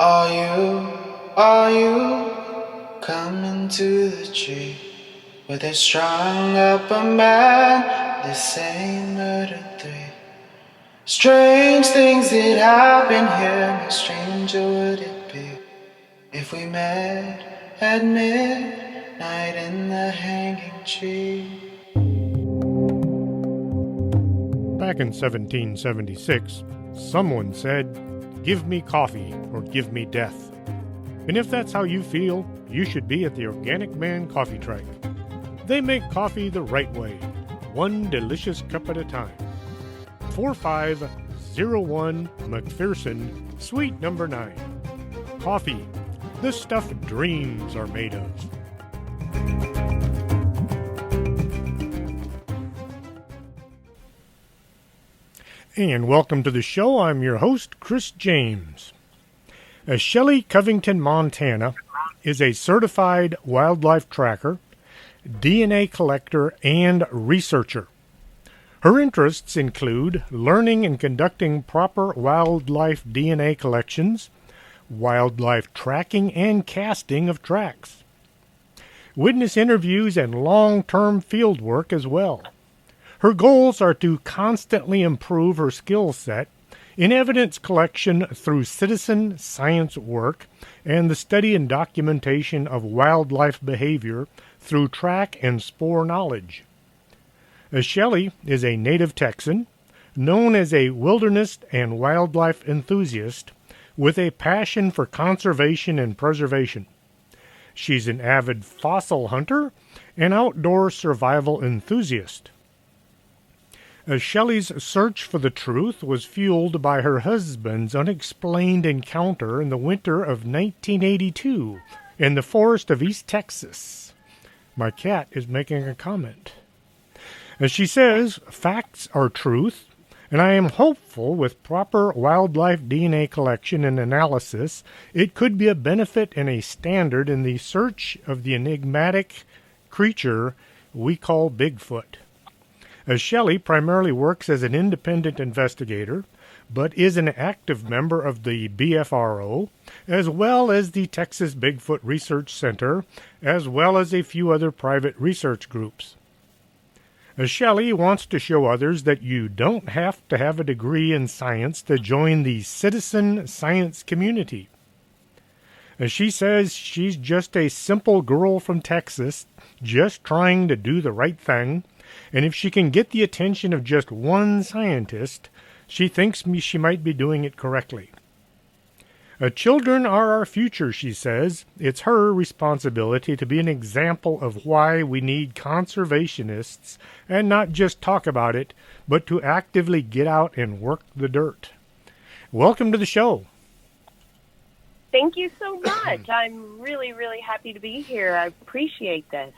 Are you coming to the tree where they strung up a man? They say murdered 3. Strange things that happen here. How stranger would it be if we met at midnight in the hanging tree? Back in 1776, someone said, "Give me coffee or give me death." And if that's how you feel, you should be at the Organic Man Coffee Truck. They make coffee the right way, one delicious cup at a time. 4501 McPherson, Suite Number 9. Coffee, the stuff dreams are made of. And welcome to the show. I'm your host, Chris James. Shelly Covington, Montana, is a certified wildlife tracker, DNA collector, and researcher. Her interests include learning and conducting proper wildlife DNA collections, wildlife tracking, and casting of tracks, witness interviews, and long-term field work as well. Her goals are to constantly improve her skill set in evidence collection through citizen science work and the study and documentation of wildlife behavior through track and spore knowledge. Shelly is a native Texan, known as a wilderness and wildlife enthusiast with a passion for conservation and preservation. She's an avid fossil hunter and outdoor survival enthusiast. Shelly's search for the truth was fueled by her husband's unexplained encounter in the winter of 1982 in the forest of East Texas. My cat is making a comment. As she says, facts are truth, and I am hopeful with proper wildlife DNA collection and analysis, it could be a benefit and a standard in the search of the enigmatic creature we call Bigfoot. Shelly primarily works as an independent investigator, but is an active member of the BFRO, as well as the Texas Bigfoot Research Center, as well as a few other private research groups. Shelly wants to show others that you don't have to have a degree in science to join the citizen science community. She says she's just a simple girl from Texas, just trying to do the right thing, and if she can get the attention of just one scientist, she thinks she might be doing it correctly. Children are our future, she says. It's her responsibility to be an example of why we need conservationists and not just talk about it, but to actively get out and work the dirt. Welcome to the show. Thank you so much. I'm really, really happy to be here. I appreciate this.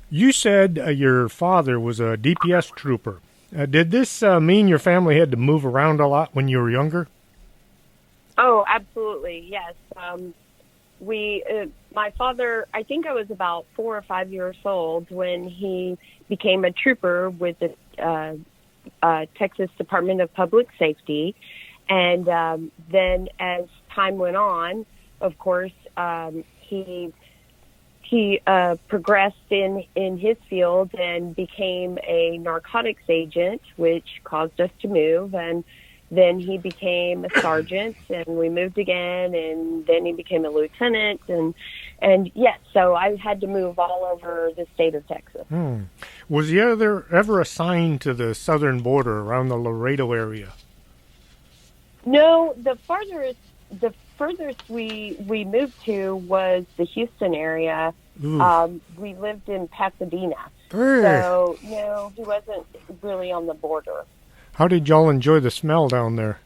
You said your father was a DPS trooper. Did this mean your family had to move around a lot when you were younger? Oh, absolutely, yes. My father, I think I was about 4 or 5 years old when he became a trooper with the Texas Department of Public Safety. And then as time went on, of course, he progressed in his field and became a narcotics agent, which caused us to move. And then he became a sergeant, and we moved again. And then he became a lieutenant. And yes, so I had to move all over the state of Texas. Was he ever assigned to the southern border around the Laredo area? No, the furthest we moved to was the Houston area. We lived in Pasadena. So, no, he wasn't really on the border. How did y'all enjoy the smell down there?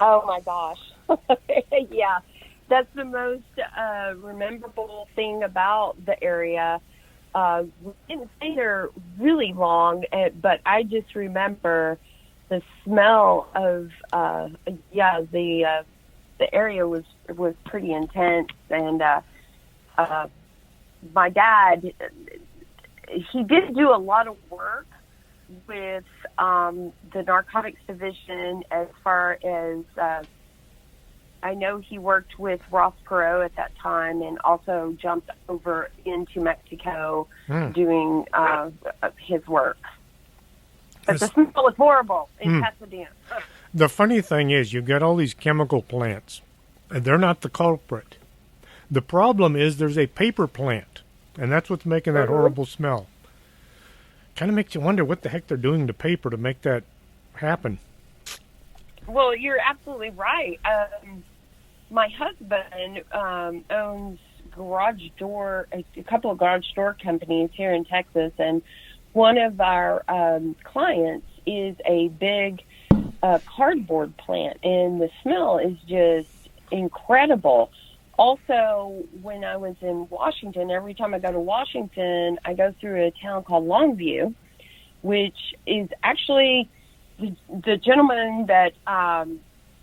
Oh, my gosh. Yeah, that's the most memorable thing about the area. We didn't stay there really long, but I just remember the smell of, the area was pretty intense. And my dad, he did do a lot of work with the narcotics division as far as I know he worked with Ross Perot at that time, and also jumped over into Mexico doing his work. But the smell was horrible in Pasadena. The funny thing is, you get all these chemical plants, and they're not the culprit. The problem is there's a paper plant, and that's what's making that horrible smell. Kind of makes you wonder what the heck they're doing to paper to make that happen. Well, you're absolutely right. My husband owns a couple of garage door companies here in Texas, and one of our clients is a big cardboard plant, and the smell is just incredible. Also, when I was in Washington, every time I go to Washington, I go through a town called Longview, which is actually the gentleman that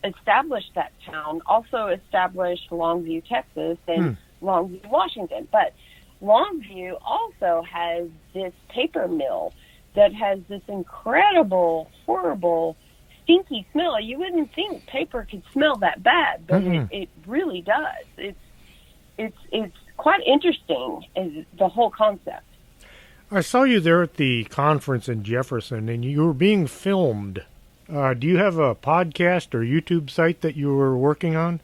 established that town also established Longview, Texas, and Longview, Washington. But Longview also has this paper mill that has this incredible, horrible, stinky smell. You wouldn't think paper could smell that bad, but it really does. It's quite interesting, the whole concept. I saw you there at the conference in Jefferson, and you were being filmed. Do you have a podcast or YouTube site that you were working on?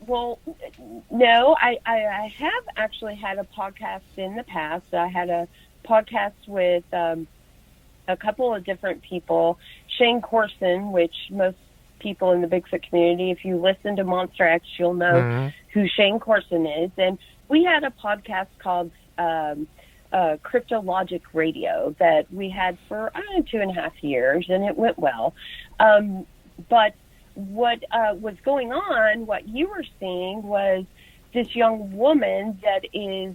Well, no, I have actually had a podcast in the past. I had a podcast with a couple of different people. Shane Corson, which most people in the Bigfoot community, if you listen to Monster X, you'll know who Shane Corson is. And we had a podcast called Cryptologic Radio that we had for 2.5 years, and it went well. But what was going on, what you were seeing, was this young woman that is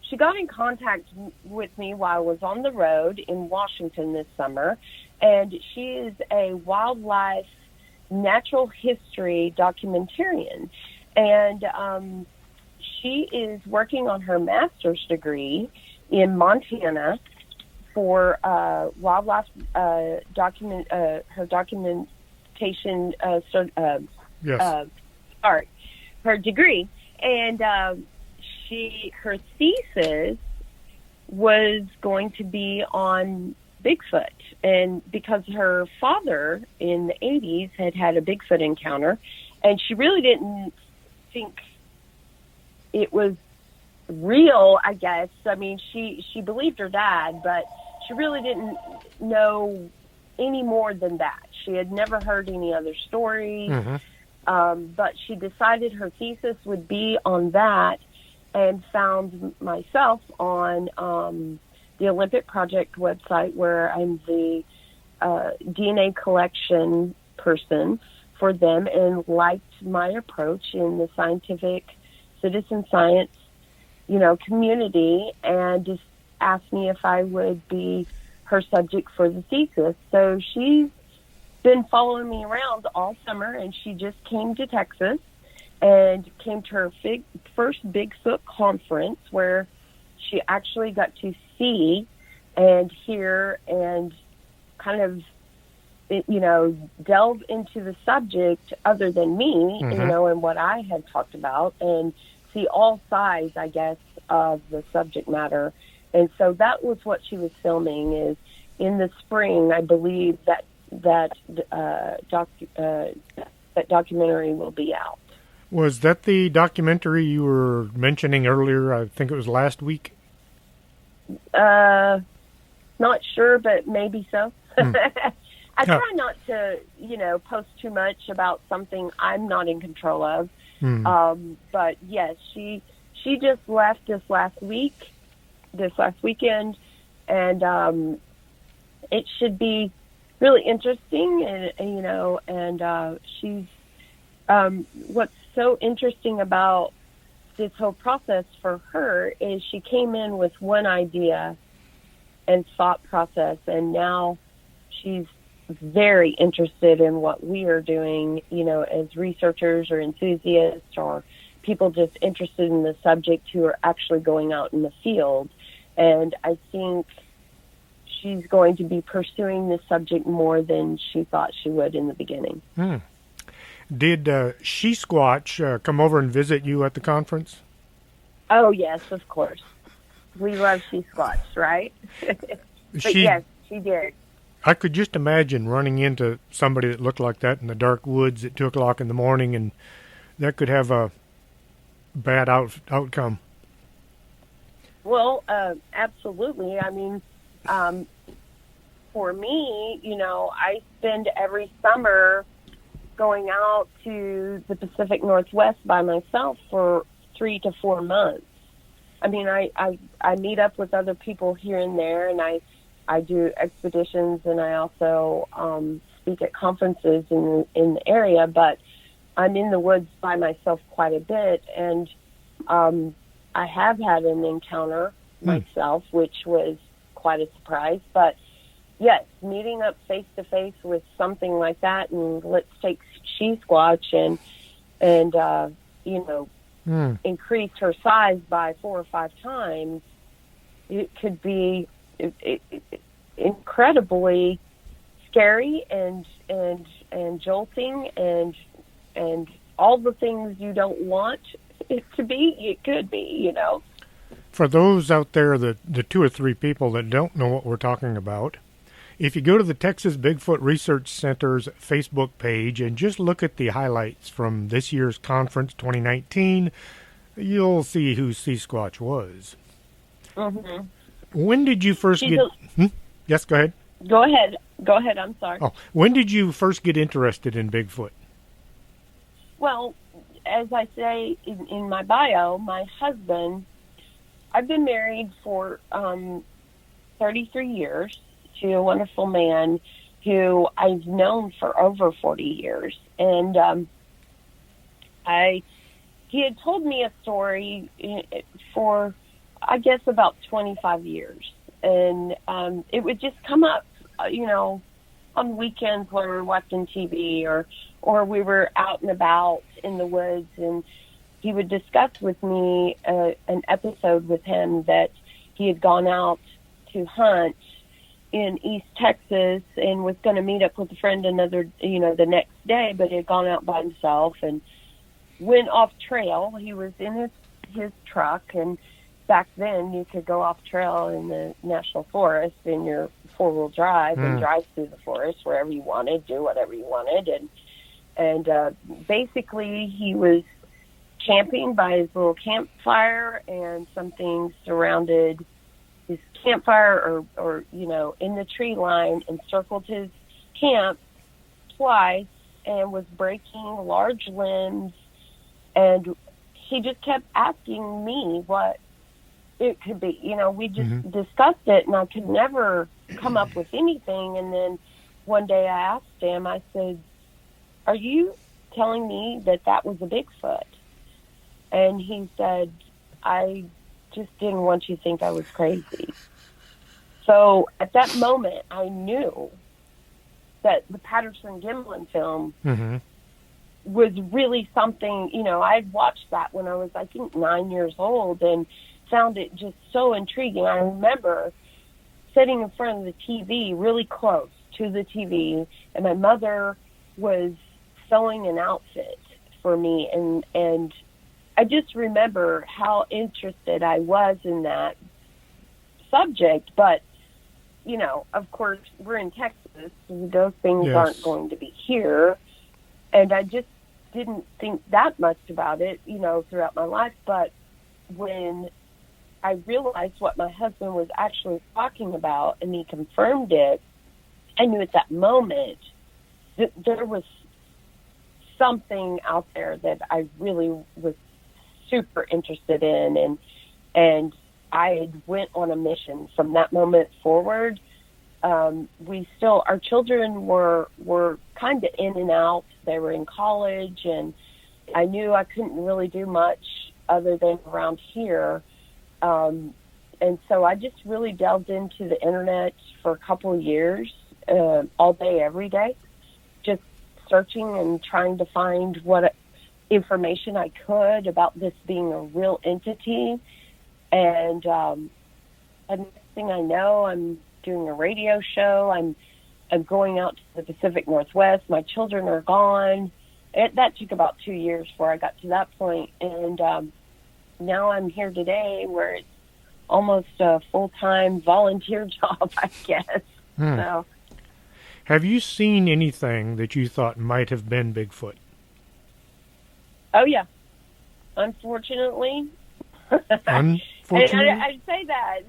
she got in contact with me while I was on the road in Washington this summer, and she is a wildlife natural history documentarian. And she is working on her master's degree in Montana for wildlife her documentation her degree, and her thesis was going to be on Bigfoot, and because her father in the 80s had a Bigfoot encounter, and she really didn't think it was real, I guess. I mean, she believed her dad, but she really didn't know any more than that. She had never heard any other stories, but she decided her thesis would be on that, and found myself on the Olympic Project website, where I'm the DNA collection person for them, and liked my approach in the scientific citizen science, community, and just asked me if I would be her subject for the thesis. So she's been following me around all summer, and she just came to Texas and came to her first Bigfoot conference, where she actually got to see and hear and kind of, delve into the subject other than me, and what I had talked about, and see all sides, I guess, of the subject matter. And so that was what she was filming. Is in the spring, I believe that documentary will be out. Was that the documentary you were mentioning earlier? I think it was last week. Not sure, but maybe so. I try not to, post too much about something I'm not in control of. But yes, she just left this last weekend, and it should be really interesting. And she's what's so interesting about this whole process for her is she came in with one idea and thought process, and now she's very interested in what we are doing, as researchers or enthusiasts or people just interested in the subject who are actually going out in the field. And I think she's going to be pursuing this subject more than she thought she would in the beginning. Did She Squatch come over and visit you at the conference? Oh, yes, of course. We love She Squatch, right? But yes, she did. I could just imagine running into somebody that looked like that in the dark woods at 2 o'clock in the morning, and that could have a bad outcome. Well, absolutely. I mean, for me, I spend every summer going out to the Pacific Northwest by myself for 3 to 4 months. I mean, I meet up with other people here and there, and I do expeditions, and I also speak at conferences in the area, but I'm in the woods by myself quite a bit, and I have had an encounter myself, which was quite a surprise. But yes, meeting up face to face with something like that, and let's take She Squatch and increase her size by 4 or 5 times, it could be incredibly scary and jolting and all the things you don't want it to be. It could be, For those out there, the 2 or 3 people that don't know what we're talking about, if you go to the Texas Bigfoot Research Center's Facebook page and just look at the highlights from this year's conference, 2019, you'll see who She Squatch was. Mm-hmm. When did you first Yes, go ahead. Go ahead. I'm sorry. Oh, when did you first get interested in Bigfoot? Well, as I say in my bio, my husband, I've been married for 33 years to a wonderful man who I've known for over 40 years. And he had told me a story for, I guess, about 25 years. And it would just come up, on weekends when we were watching TV or we were out and about in the woods, and he would discuss with me an episode with him that he had gone out to hunt in East Texas and was going to meet up with a friend the next day, but he had gone out by himself and went off trail. He was in his truck, and back then you could go off trail in the national forest in your 4-wheel drive and drive through the forest wherever you wanted, do whatever you wanted. And basically he was camping by his little campfire, and something surrounded his campfire or in the tree line and circled his camp twice and was breaking large limbs. And he just kept asking me what it could be. We just discussed it, and I could never come up with anything. And then one day I asked him, I said, "Are you telling me that was a Bigfoot?" And he said, "I just didn't want you to think I was crazy." So at that moment, I knew that the Patterson-Gimlin film was really something. I'd watched that when I was, I think, 9 years old, and found it just so intriguing. I remember sitting in front of the TV, really close to the TV, and my mother was sewing an outfit for me, and I just remember how interested I was in that subject. But, of course, we're in Texas, so those things aren't going to be here, and I just didn't think that much about it, throughout my life. But when I realized what my husband was actually talking about, and he confirmed it, I knew at that moment that there was something out there that I really was super interested in, and I went on a mission from that moment forward. Our children were kind of in and out. They were in college, and I knew I couldn't really do much other than around here. And so I just really delved into the internet for a couple of years, all day, every day, just searching and trying to find what information I could about this being a real entity. And next thing I know, I'm doing a radio show. I'm going out to the Pacific Northwest. My children are gone. That took about 2 years before I got to that point. And now I'm here today where it's almost a full-time volunteer job, I guess. So, have you seen anything that you thought might have been Bigfoot? oh, yeah. Unfortunately. Unfortunately? And I say that,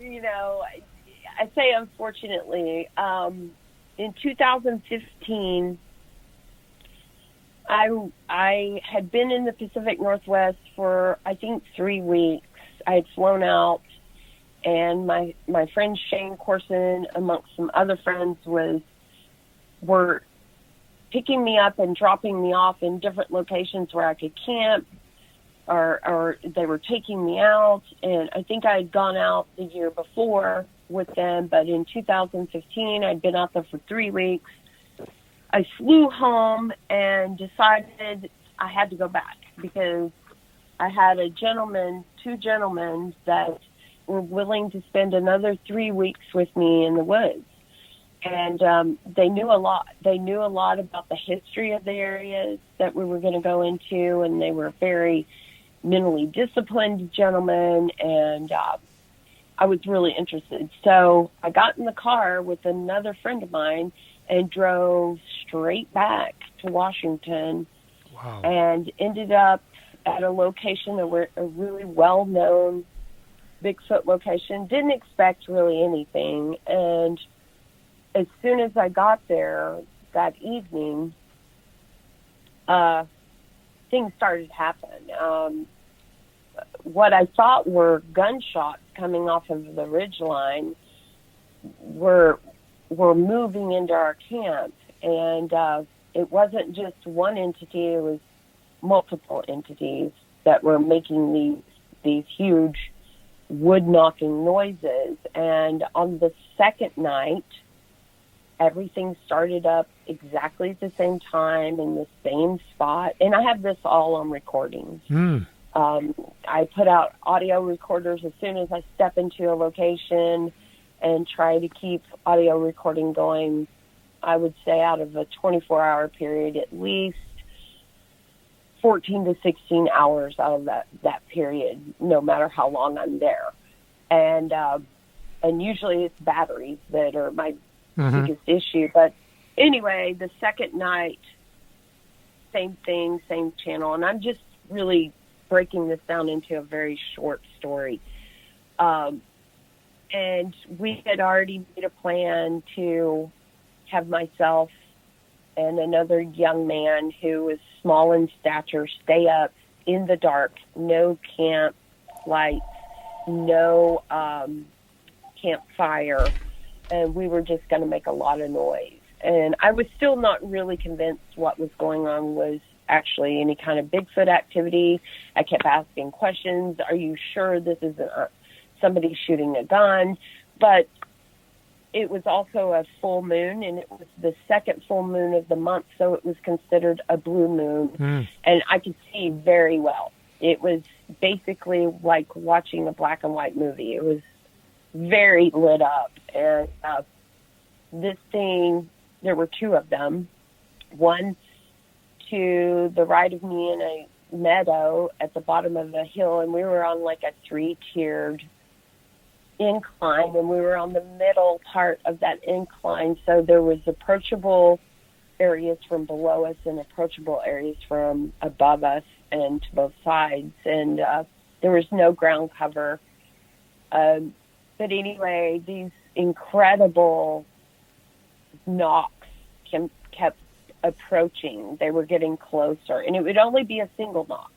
I say unfortunately. In 2015, I had been in the Pacific Northwest for, I think, 3 weeks. I had flown out, and my friend Shane Corson, amongst some other friends, were picking me up and dropping me off in different locations where I could camp, or they were taking me out. And I think I had gone out the year before with them, but in 2015, I'd been out there for 3 weeks. I flew home and decided I had to go back because I had two gentlemen that were willing to spend another 3 weeks with me in the woods. And they knew a lot. They knew a lot about the history of the areas that we were going to go into, and they were very mentally disciplined gentlemen, and I was really interested. So I got in the car with another friend of mine and drove straight back to Washington. Wow. And ended up at a location, a really well-known Bigfoot location. Didn't expect really anything. And as soon as I got there that evening, things started to happen. What I thought were gunshots coming off of the ridgeline were moving into our camp, and it wasn't just one entity; it was multiple entities that were making these huge wood knocking noises. And on the second night, everything started up exactly at the same time in the same spot, and I have this all on recordings. I put out audio recorders as soon as I step into a location and try to keep audio recording going. I would say out of a 24-hour period, at least 14 to 16 hours out of that period, no matter how long I'm there. And usually it's batteries that are my biggest issue. But anyway, the second night, same thing, same channel. And I'm just really breaking this down into a very short story. And we had already made a plan to have myself and another young man who was small in stature stay up in the dark, no camp lights, no campfire, and we were just going to make a lot of noise. And I was still not really convinced what was going on was actually any kind of Bigfoot activity. I kept asking questions. Are you sure this isn't somebody shooting a gun? But it was also a full moon, and it was the second full moon of the month, so it was considered a blue moon. And I could see very well. It was basically like watching a black and white movie. It was very lit up. And this thing, there were two of them. One to the right of me in a meadow at the bottom of a hill, and we were on like a 3-tiered incline, and we were on the middle part of that incline, so there was approachable areas from below us and approachable areas from above us and to both sides, and there was no ground cover. But anyway, these incredible knocks kept approaching. They were getting closer, and it would only be a single knock.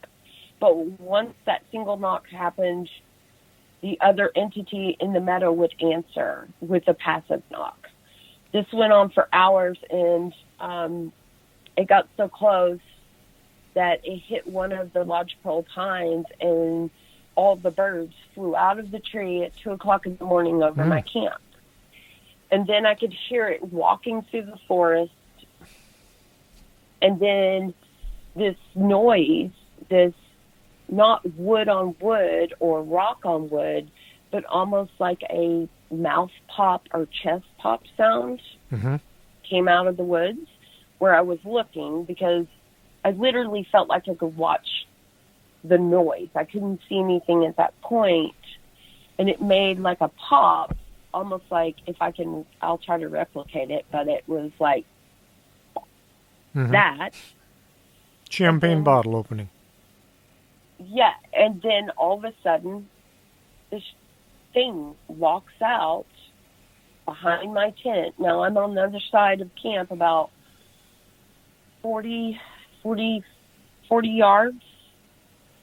But once that single knock happened, the other entity in the meadow would answer with a passive knock. This went on for hours, and it got so close that it hit one of the lodgepole pines, and all the birds flew out of the tree at 2 o'clock in the morning over my camp. And then I could hear it walking through the forest. And then this noise, this not wood on wood or rock on wood, but almost like a mouth pop or chest pop sound Mm-hmm. came out of the woods where I was looking, because I literally felt like I could watch the noise. I couldn't see anything at that point, and it made like a pop, almost like, I'll try to replicate it, but it was like Mm-hmm. that. Champagne then- bottle opening. Yeah, and then all of a sudden, this thing walks out behind my tent. Now, I'm on the other side of camp, about 40 yards,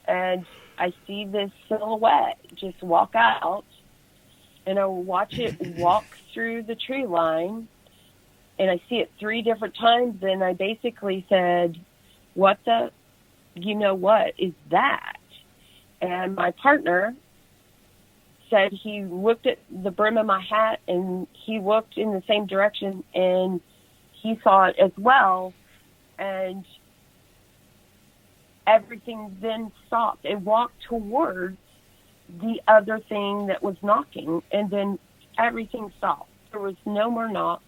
and I see this silhouette just walk out, and I watch it walk through the tree line, and I see it 3 different times, and I basically said, what is that? And my partner said he looked at the brim of my hat, and he looked in the same direction, and he saw it as well, and everything then stopped. It walked towards the other thing that was knocking, and then everything stopped. There was no more knock,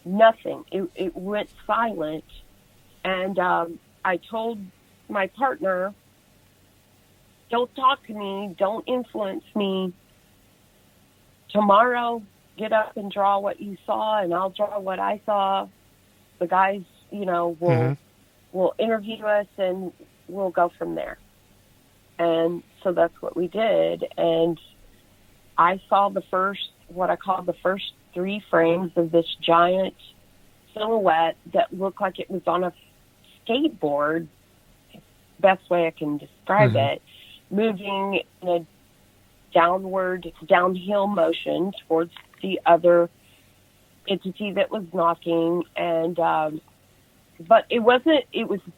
nothing. It went silent, and I told my partner, don't talk to me, don't influence me. Tomorrow, get up and draw what you saw, and I'll draw what I saw. The guys, will interview us, and we'll go from there. And so that's what we did. And I saw what I call the first 3 frames of this giant silhouette that looked like it was on a skateboard, best way I can describe it, moving in a downhill motion towards the other entity that was knocking. And but it was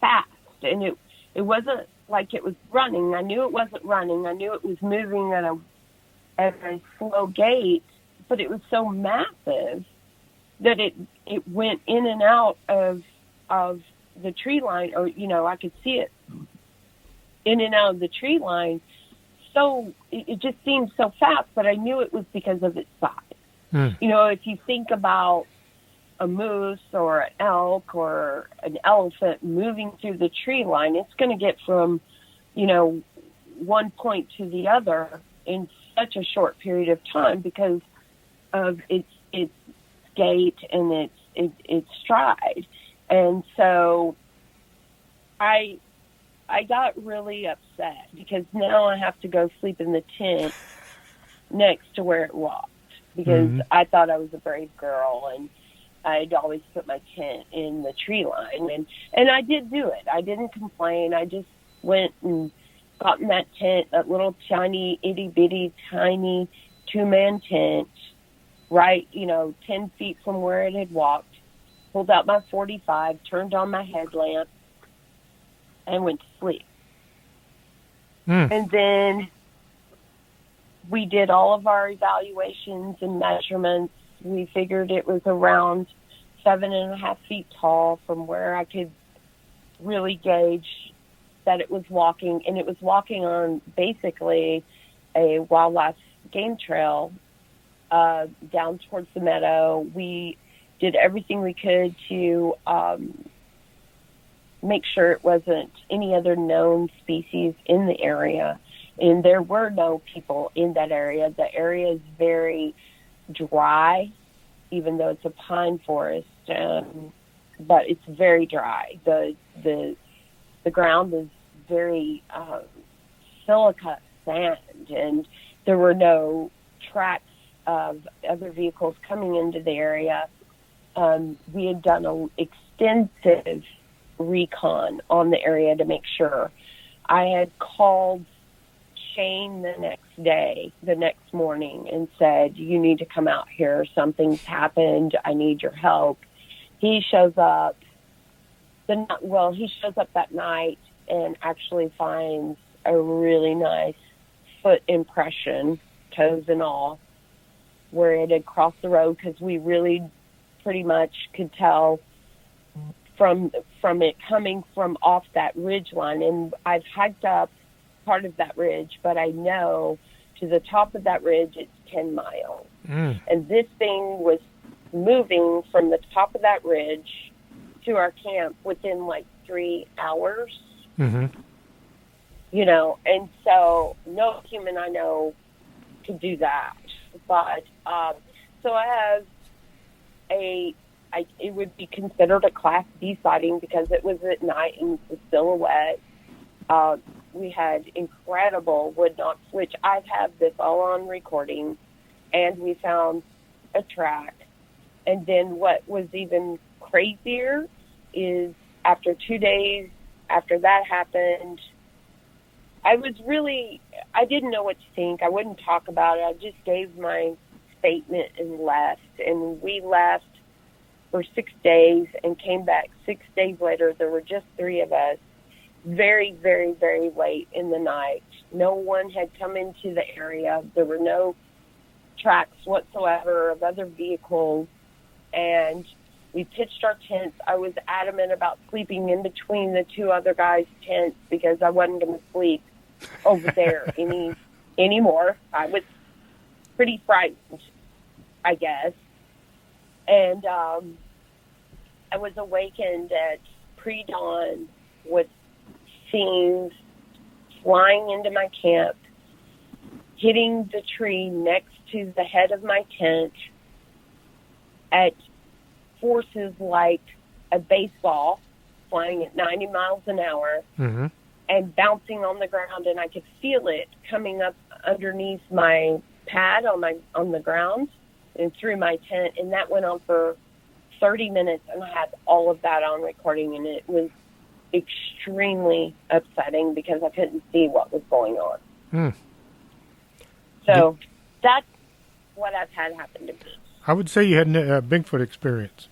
fast, and it wasn't like it was running. I knew it wasn't running. I knew it was moving at a slow gait, but it was so massive that it went in and out of the tree line, or I could see it in and out of the tree line. So it just seemed so fast, but I knew it was because of its size. If you think about a moose or an elk or an elephant moving through the tree line, it's going to get from, one point to the other in such a short period of time because of its gait and its stride. And so I got really upset because now I have to go sleep in the tent next to where it walked, because I thought I was a brave girl, and I'd always put my tent in the tree line, and I did do it. I didn't complain. I just went and got in that tent, that little tiny, itty-bitty, tiny 2-man tent, right, 10 feet from where it had walked, pulled out my .45, turned on my headlamp, and went to sleep. And then we did all of our evaluations and measurements. We figured it was around 7.5 feet tall from where I could really gauge that it was walking. And it was walking on basically a wildlife game trail down towards the meadow. We did everything we could to make sure it wasn't any other known species in the area. And there were no people in that area. The area is very dry, even though it's a pine forest, but it's very dry. The ground is very silica sand, and there were no tracks of other vehicles coming into the area. We had done an extensive recon on the area to make sure. I had called Shane the next morning and said, you need to come out here. Something's happened. I need your help. He shows up. He shows up that night and actually finds a really nice foot impression, toes and all, where it had crossed the road, because we really pretty much could tell from it coming from off that ridge line. And I've hiked up part of that ridge, but I know to the top of that ridge it's 10 miles. And this thing was moving from the top of that ridge to our camp within like 3 hours. Mm-hmm. You know, and so no human I know could do that. But so I have it would be considered a Class B sighting because it was at night and the silhouette. We had incredible wood knocks, which I've had this all on recording, and we found a track. And then what was even crazier is after 2 days after that happened, I didn't know what to think. I wouldn't talk about it. I just gave my statement and left. And we left for 6 days and came back 6 days later. There were just 3 of us, very, very, very late in the night. No one had come into the area. There were no tracks whatsoever of other vehicles. And we pitched our tents. I was adamant about sleeping in between the 2 other guys' tents because I wasn't going to sleep over there anymore. I was pretty frightened, I guess. And I was awakened at pre-dawn with things flying into my camp, hitting the tree next to the head of my tent at forces like a baseball flying at 90 miles an hour. Mm-hmm. And bouncing on the ground, and I could feel it coming up underneath my pad on the ground and through my tent, and that went on for 30 minutes, and I had all of that on recording, and it was extremely upsetting because I couldn't see what was going on. So that's what I've had happen to me. I would say you had a Bigfoot experience.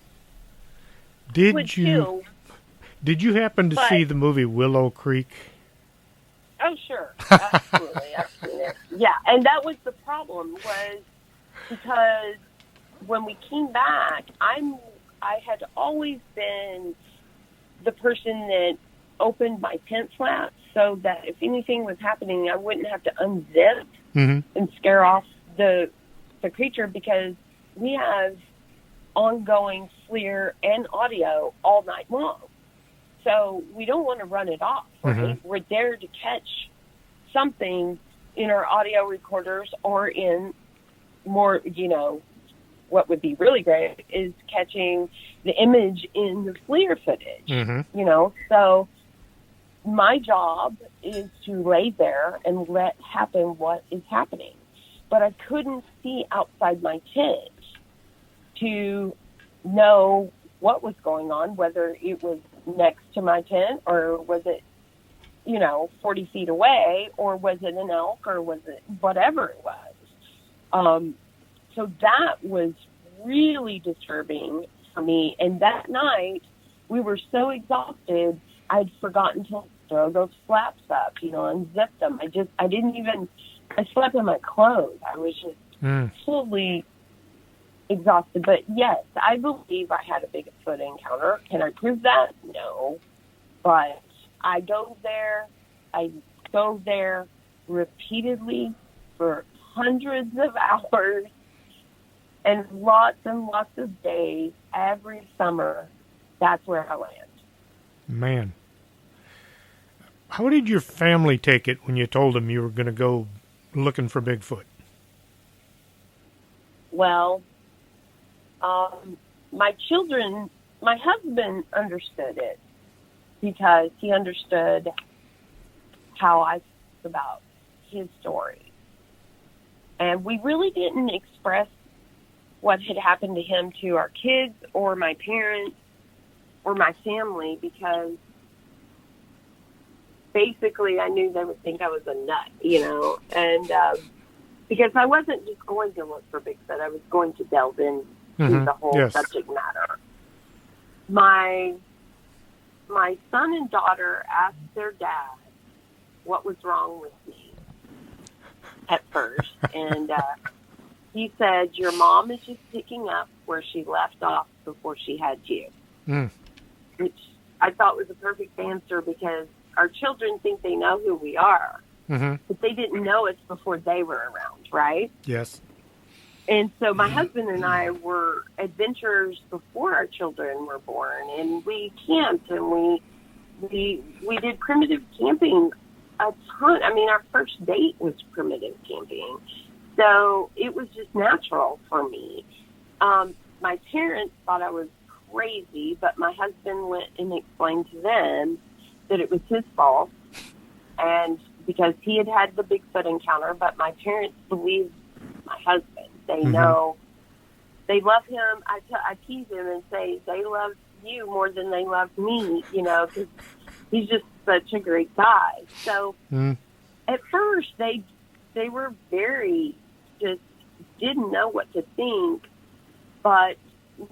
Did you happen to see the movie Willow Creek? Oh, sure. Absolutely. I've seen it. Yeah, and that was the problem, was because when we came back, I had always been the person that opened my tent flap so that if anything was happening, I wouldn't have to unzip and scare off the creature, because we have ongoing FLIR and audio all night long. So we don't want to run it off, right? Mm-hmm. We're there to catch something in our audio recorders, or in more, what would be really great is catching the image in the FLIR footage, So my job is to lay there and let happen what is happening. But I couldn't see outside my tent to know what was going on, whether it was next to my tent, or was it, 40 feet away, or was it an elk, or was it whatever it was. So that was really disturbing for me. And that night, we were so exhausted, I'd forgotten to throw those flaps up, unzip them. I slept in my clothes. I was just fully exhausted. But yes, I believe I had a Bigfoot encounter. Can I prove that? No. But I go there repeatedly for hundreds of hours and lots of days every summer. That's where I land. Man. How did your family take it when you told them you were going to go looking for Bigfoot? Well, my husband understood it because he understood how I felt about his story. And we really didn't express what had happened to him to our kids or my parents or my family, because basically I knew they would think I was a nut, and because I wasn't just going to look for Bigfoot, I was going to delve into the whole subject matter. My son and daughter asked their dad what was wrong with me at first, and he said, "Your mom is just picking up where she left off before she had you," which I thought was a perfect answer, because our children think they know who we are, but they didn't know us before they were around, right? Yes. And so my husband and I were adventurers before our children were born, and we camped and we did primitive camping a ton. I mean, our first date was primitive camping, so it was just natural for me. My parents thought I was crazy, but my husband went and explained to them that it was his fault, and because he had had the Bigfoot encounter, but my parents believed my husband. They know, they love him. I tease him and say they love you more than they love me, you know, because he's just such a great guy. So at first they were very, just didn't know what to think. But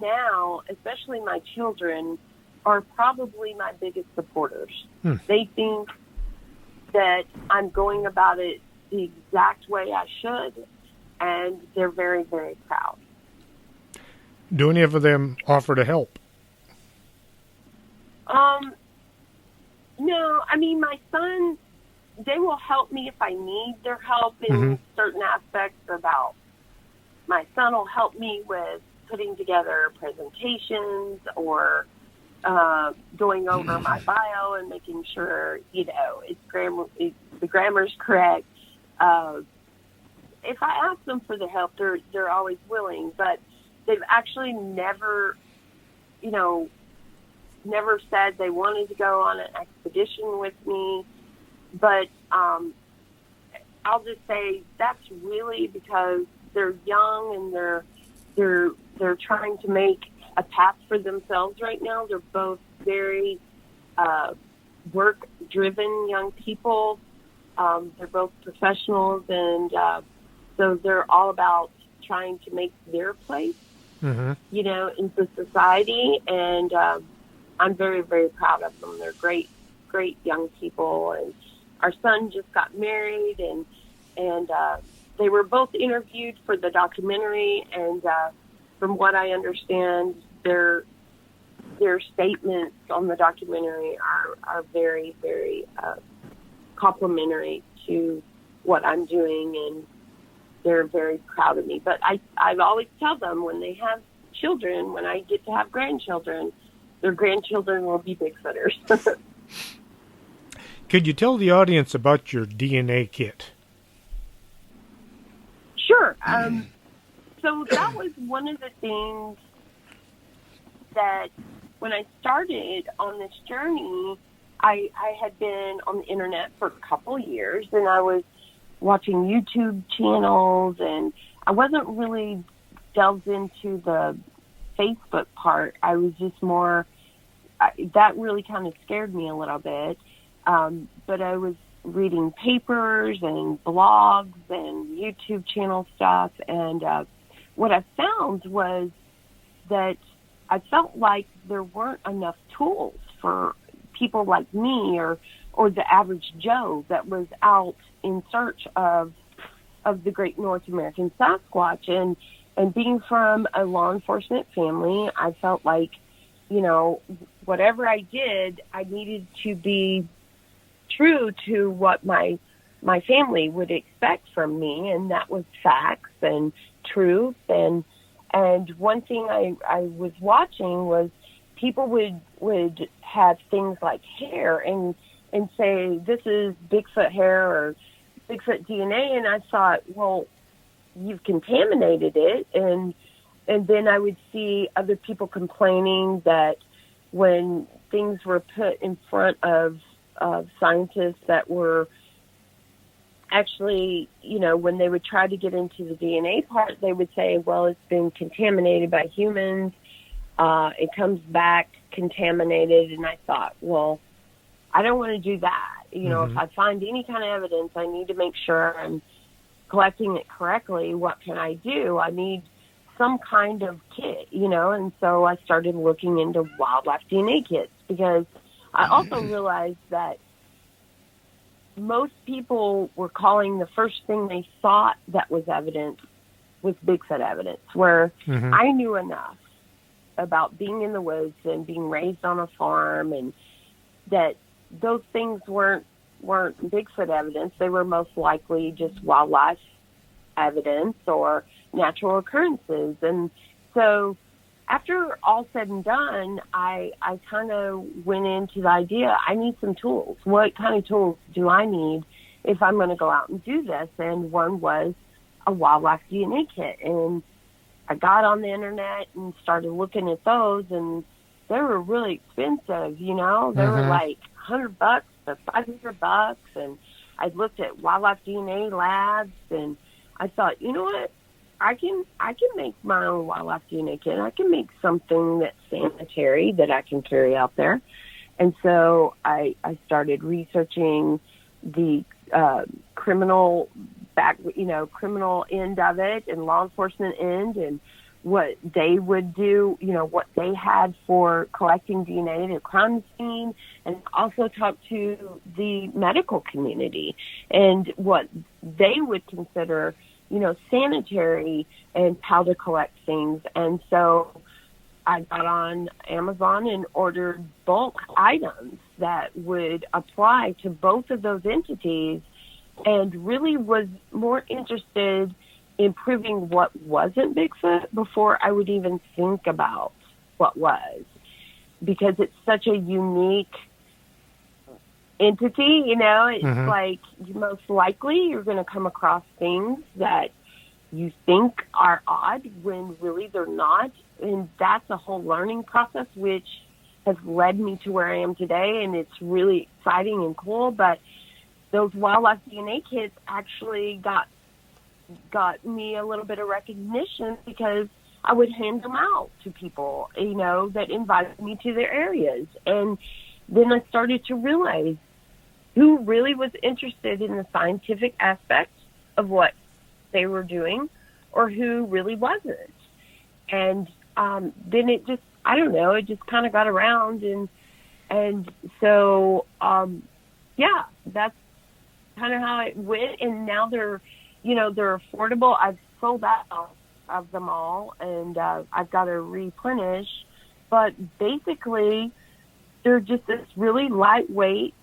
now, especially my children, are probably my biggest supporters. They think that I'm going about it the exact way I should, and they're very, very proud. Do any of them offer to help? No, I mean, my son, they will help me if I need their help in certain aspects about, my son will help me with putting together presentations or going over my bio and making sure, you know, the grammar's correct. If I ask them for the help, they're always willing, but they've actually never, you know, never said they wanted to go on an expedition with me. But I'll just say that's really because they're young and they're trying to make a path for themselves right now. They're both very work-driven young people. They're both professionals, and so they're all about trying to make their place, you know, into society. And I'm very, very proud of them. They're great, great young people. And our son just got married, and they were both interviewed for the documentary. And from what I understand, their statements on the documentary are very, very complimentary to what I'm doing, and they're very proud of me. But I always tell them when they have children, when I get to have grandchildren, their grandchildren will be Bigfooters. Could you tell the audience about your DNA kit? Sure. So that was one of the things that when I started on this journey, I had been on the internet for a couple years, and I was watching YouTube channels, and I wasn't really delved into the Facebook part. I was just more, that really kind of scared me a little bit. But I was reading papers and blogs and YouTube channel stuff, and what I found was that I felt like there weren't enough tools for people like me or the average Joe that was out in search of the great North American Sasquatch. And being from a law enforcement family, I felt like, you know, whatever I did, I needed to be true to what my family would expect from me, and that was facts and truth. And one thing I was watching was people would have things like hair and say, this is Bigfoot hair or Bigfoot DNA. And I thought, well, you've contaminated it. And then I would see other people complaining that when things were put in front of scientists that were actually, you know, when they would try to get into the DNA part, they would say, well, it's been contaminated by humans. It comes back contaminated. And I thought, well, I don't want to do that. You know, if I find any kind of evidence, I need to make sure I'm collecting it correctly. What can I do? I need some kind of kit, you know, and so I started looking into wildlife DNA kits, because I also realized that most people were calling the first thing they thought that was evidence was Bigfoot evidence, where I knew enough about being in the woods and being raised on a farm, and that those things weren't Bigfoot evidence. They were most likely just wildlife evidence or natural occurrences. And so after all said and done, I kind of went into the idea, I need some tools. What kind of tools do I need if I'm going to go out and do this? And one was a wildlife DNA kit. And I got on the internet and started looking at those, and they were really expensive, you know. They were like $100 to $500, and I looked at wildlife DNA labs, and I thought, you know what, I can make my own wildlife DNA kit. I can make something that's sanitary that I can carry out there. And so I started researching the criminal end of it and law enforcement end, and what they would do, you know, what they had for collecting DNA at a crime scene, and also talked to the medical community and what they would consider, you know, sanitary and how to collect things. And so I got on Amazon and ordered bulk items that would apply to both of those entities, and really was more interested in proving what wasn't Bigfoot before I would even think about what was, because it's such a unique entity, you know. It's like, most likely you're going to come across things that you think are odd when really they're not. And that's a whole learning process, which has led me to where I am today. And it's really exciting and cool. But those wildlife DNA kits actually got me a little bit of recognition, because I would hand them out to people, you know, that invited me to their areas. And then I started to realize who really was interested in the scientific aspect of what they were doing or who really wasn't. And then it just, I don't know, it just kind of got around. And so, yeah, that's kind of how it went. And now they're affordable. I've sold out of them all, and I've got to replenish. But basically, they're just this really lightweight,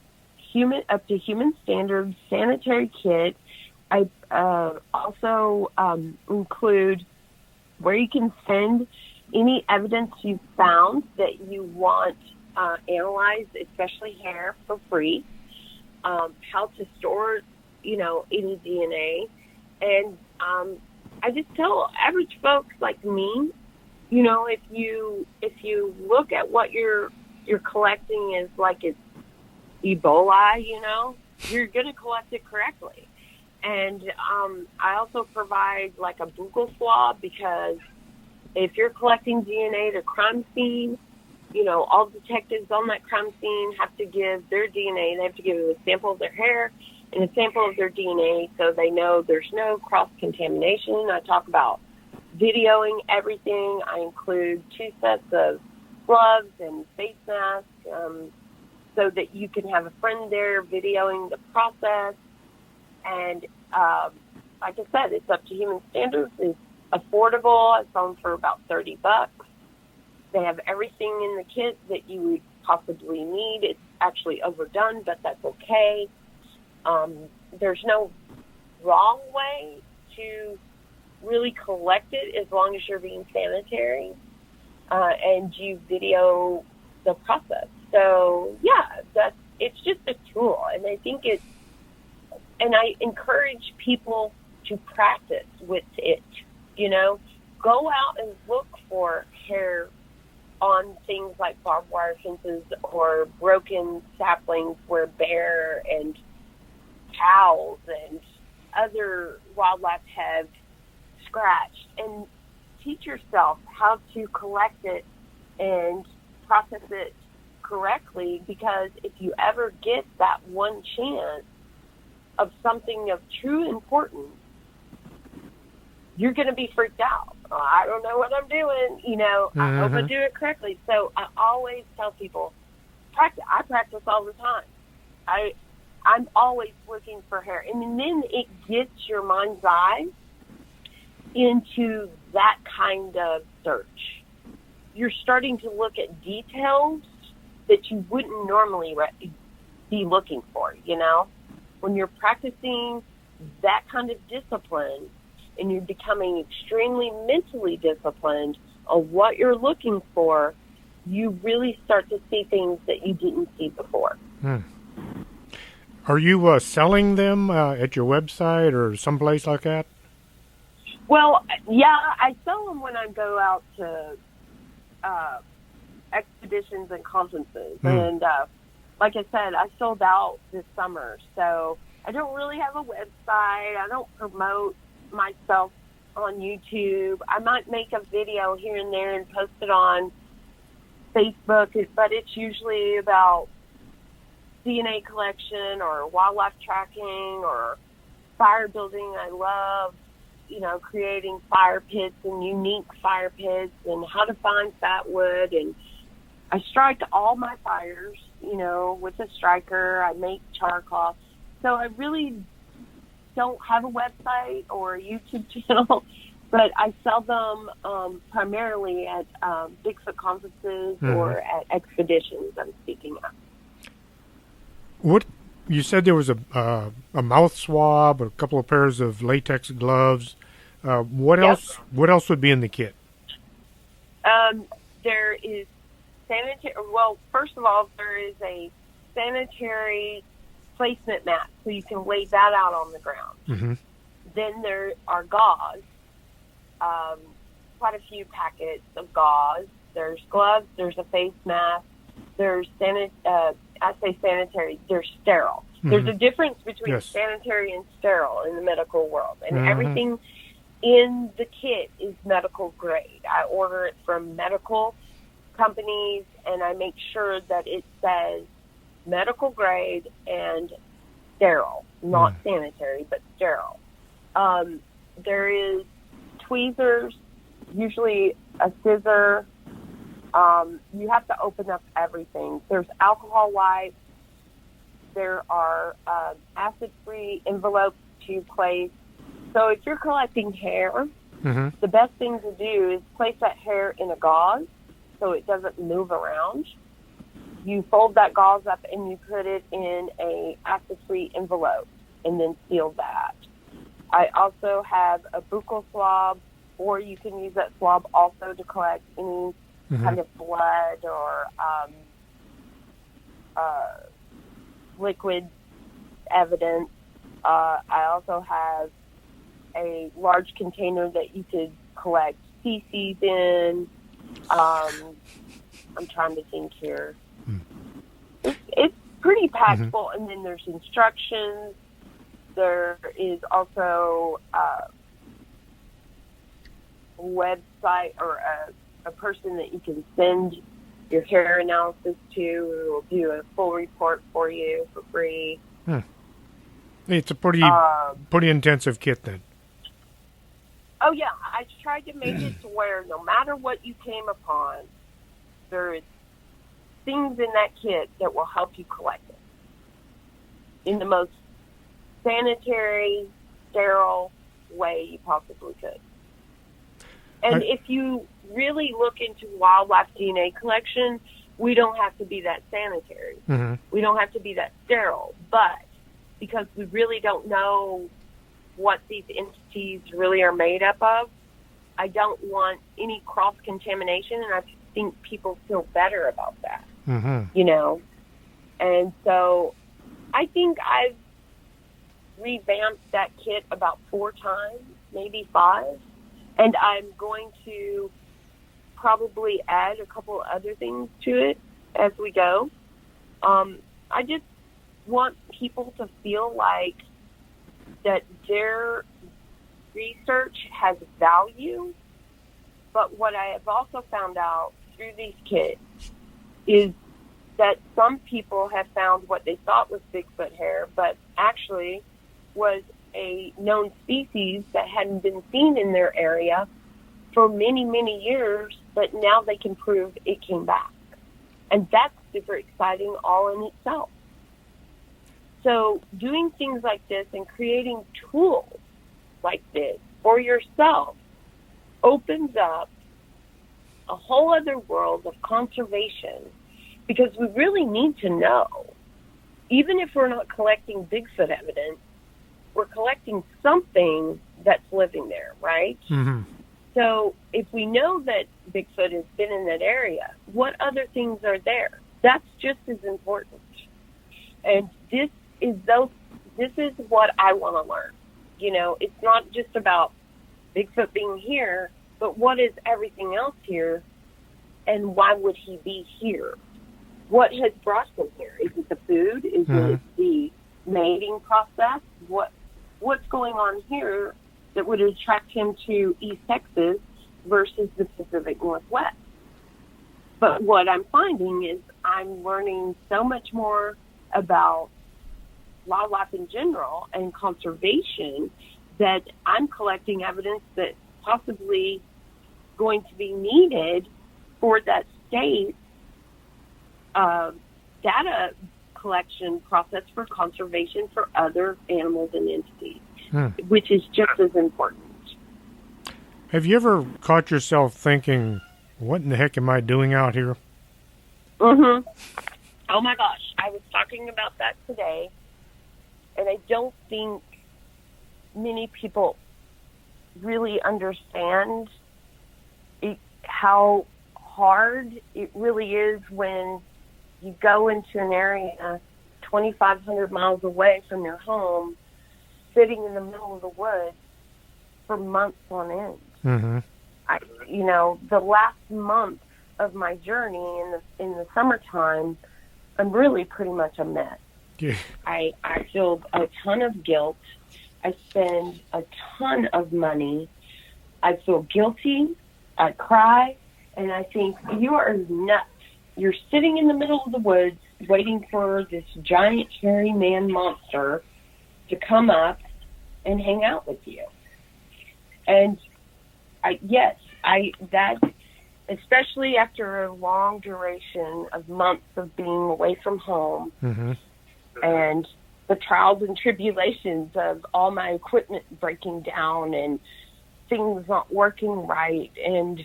up to human standards sanitary kit. I also include where you can send any evidence you've found that you want analyzed, especially hair, for free. How to store, you know, any DNA. And I just tell average folks like me, you know, if you look at what you're collecting is like it's Ebola, you know, you're going to collect it correctly. And I also provide like a buccal swab, because if you're collecting DNA at a crime scene, you know, all detectives on that crime scene have to give their DNA. They have to give a sample of their hair and a sample of their DNA, so they know there's no cross-contamination. I talk about videoing everything. I include 2 sets of gloves and face masks, so that you can have a friend there videoing the process. And like I said, it's up to human standards. It's affordable. I sell them for about $30. They have everything in the kit that you would possibly need. It's actually overdone, but that's okay. There's no wrong way to really collect it, as long as you're being sanitary and you video the process. So yeah, it's just a tool, and I think and I encourage people to practice with it. You know, go out and look for hair on things like barbed wire fences or broken saplings where bear and cows and other wildlife have scratched, and teach yourself how to collect it and process it correctly, because if you ever get that one chance of something of true importance, you're going to be freaked out. I don't know what I'm doing, you know. I hope I do it correctly. So I always tell people, practice. I practice all the time. I'm always looking for hair. And then it gets your mind's eye into that kind of search. You're starting to look at details that you wouldn't normally be looking for, you know. When you're practicing that kind of discipline, and you're becoming extremely mentally disciplined on what you're looking for, you really start to see things that you didn't see before. Are you selling them at your website or someplace like that? Well, yeah, I sell them when I go out to expeditions and conferences. And like I said, I sold out this summer, so I don't really have a website. I don't promote myself on YouTube. I might make a video here and there and post it on Facebook, but it's usually about DNA collection or wildlife tracking or fire building. I love, creating fire pits and unique fire pits and how to find fat wood. And I strike all my fires, with a striker. I make charcoal. So I really don't have a website or a YouTube channel, but I sell them primarily at Bigfoot conferences or at expeditions I'm speaking of. What you said there was a mouth swab, a couple of pairs of latex gloves. What else? What else would be in the kit? There is sanitary. Well, first of all, there is a sanitary placement mat, so you can lay that out on the ground. Then there are gauze. Quite a few packets of gauze. There's gloves. There's a face mask. There's I say sanitary. There's sterile. There's a difference between sanitary and sterile in the medical world, and everything in the kit is medical grade. I order it from medical companies, and I make sure that it says medical grade and sterile, not sanitary, but sterile. There is tweezers, usually a scissor. You have to open up everything. There's alcohol wipes. There are acid-free envelopes to place. So if you're collecting hair, the best thing to do is place that hair in a gauze so it doesn't move around. You fold that gauze up and you put it in a acid-free envelope and then seal that. I also have a buccal swab, or you can use that swab also to collect any kind of blood or liquid evidence. I also have a large container that you could collect feces in. I'm trying to think here. It's pretty packed full, and then there's instructions. There is also a website or a person that you can send your hair analysis to, who will do a full report for you for free. It's a pretty intensive kit then. Oh yeah, I tried to make it to where no matter what you came upon, there's things in that kit that will help you collect it in the most sanitary, sterile way you possibly could. And if you really look into wildlife DNA collection, we don't have to be that sanitary. We don't have to be that sterile. But because we really don't know what these entities really are made up of, I don't want any cross-contamination, and I think people feel better about that, And so I think I've revamped that kit about 4 times, maybe 5. And I'm going to probably add a couple other things to it as we go. I just want people to feel like that their research has value. But what I have also found out through these kits is that some people have found what they thought was Bigfoot hair, but actually was a known species that hadn't been seen in their area for many, many years, but now they can prove it came back. And that's super exciting all in itself. So doing things like this and creating tools like this for yourself opens up a whole other world of conservation, because we really need to know, even if we're not collecting Bigfoot evidence, we're collecting something that's living there, right? Mm-hmm. So if we know that Bigfoot has been in that area, what other things are there? That's just as important. And this is what I want to learn. You know, it's not just about Bigfoot being here, but what is everything else here, and why would he be here? What has brought him here? Is it the food? Is it the mating process? What's going on here that would attract him to East Texas versus the Pacific Northwest? But what I'm finding is I'm learning so much more about wildlife in general and conservation that I'm collecting evidence that's possibly going to be needed for that state data collection process for conservation for other animals and entities, which is just as important. Have you ever caught yourself thinking, what in the heck am I doing out here? Mm-hmm. Oh, my gosh. I was talking about that today, and I don't think many people really understand how hard it really is when you go into an area 2,500 miles away from your home, sitting in the middle of the woods for months on end. Mm-hmm. The last month of my journey in the summertime, I'm really pretty much a mess. Yeah. I feel a ton of guilt. I spend a ton of money. I feel guilty. I cry, and I think, you are nuts. You're sitting in the middle of the woods waiting for this giant hairy man monster to come up and hang out with you. And that, especially after a long duration of months of being away from home, and the trials and tribulations of all my equipment breaking down and things not working right, and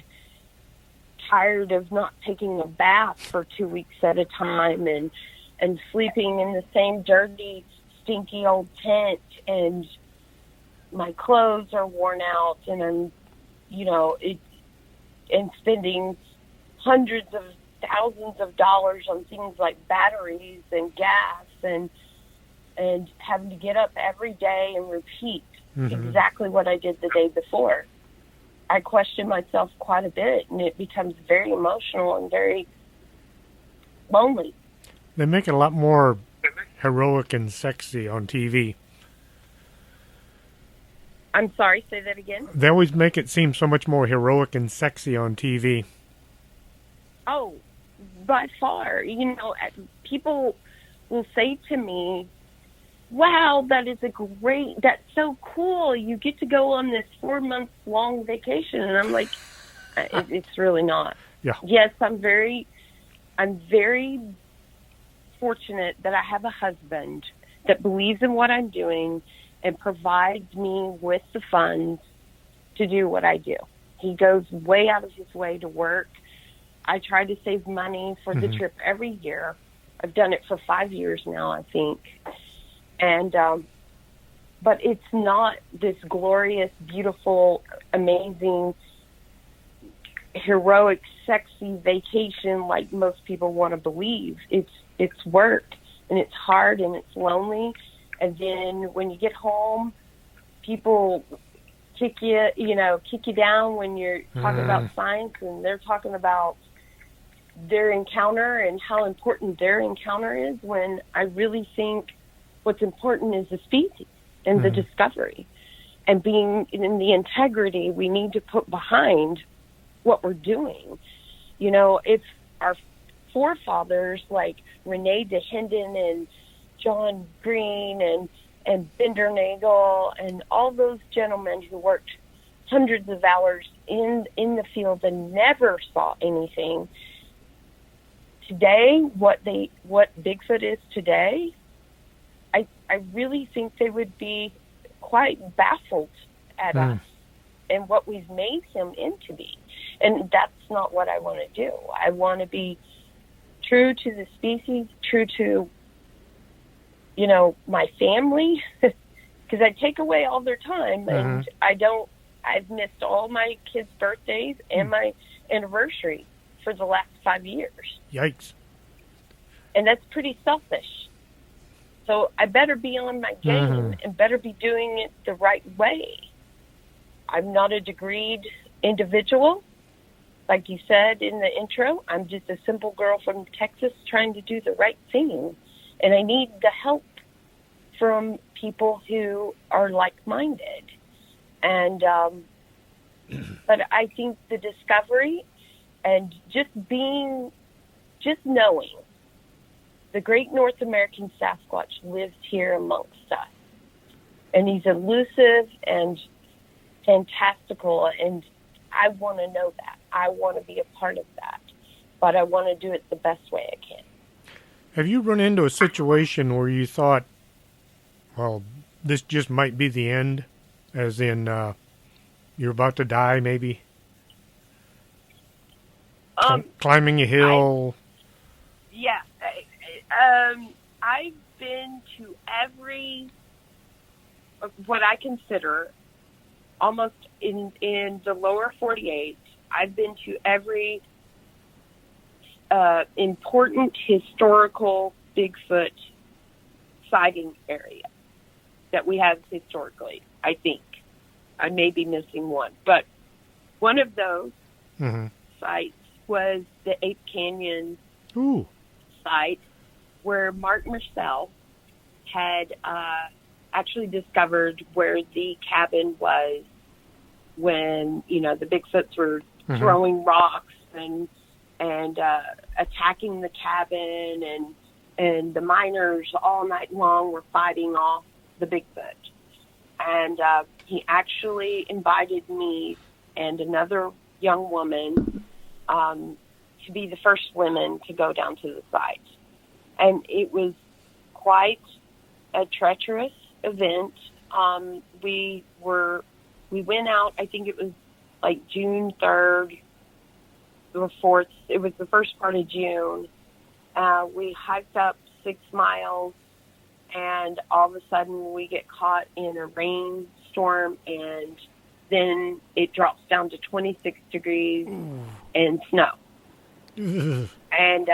tired of not taking a bath for 2 weeks at a time, and sleeping in the same dirty, stinky old tent, and my clothes are worn out, and I'm, and spending hundreds of thousands of dollars on things like batteries and gas, and having to get up every day and repeat exactly what I did the day before. I question myself quite a bit, and it becomes very emotional and very lonely. They make it a lot more heroic and sexy on TV. I'm sorry, say that again? They always make it seem so much more heroic and sexy on TV. Oh, by far. People will say to me, wow, that's so cool. You get to go on this 4-month-long vacation. And I'm like, it's really not. Yeah. Yes, I'm very fortunate that I have a husband that believes in what I'm doing and provides me with the funds to do what I do. He goes way out of his way to work. I try to save money for the trip every year. I've done it for 5 years now, I think. And, but it's not this glorious, beautiful, amazing, heroic, sexy vacation like most people want to believe. It's work, and it's hard, and it's lonely. And then when you get home, people kick you down when you're talking about science, and they're talking about their encounter and how important their encounter is, when I really think what's important is the species and the discovery, and being in the integrity we need to put behind what we're doing. If our forefathers like Renee DeHenden and John Green and Bender Nagel and all those gentlemen who worked hundreds of hours in the field and never saw anything, today, what Bigfoot is today, I really think they would be quite baffled at us and what we've made him into be. And that's not what I want to do. I want to be true to the species, true to, my family, because I take away all their time, and I've missed all my kids' birthdays and my anniversary for the last 5 years. Yikes. And that's pretty selfish. So I better be on my game and better be doing it the right way. I'm not a degreed individual. Like you said in the intro, I'm just a simple girl from Texas trying to do the right thing. And I need the help from people who are like-minded. And, but I think the discovery and just knowing the great North American Sasquatch lives here amongst us. And he's elusive and fantastical, and I want to know that. I want to be a part of that. But I want to do it the best way I can. Have you run into a situation where you thought, well, this just might be the end, as in you're about to die, maybe? Climbing a hill? I've been to every, what I consider, almost in the lower 48, I've been to every important historical Bigfoot sighting area that we have historically, I think. I may be missing one. But one of those sites was the Ape Canyon site where Mark Marcel had actually discovered where the cabin was when, the Bigfoots were throwing rocks and attacking the cabin, and the miners all night long were fighting off the Bigfoot. And he actually invited me and another young woman to be the first women to go down to the site. And it was quite a treacherous event. We went out, I think it was like June 3rd or 4th. It was the first part of June. We hiked up 6 miles, and all of a sudden we get caught in a rainstorm, and then it drops down to 26 degrees and snow. And,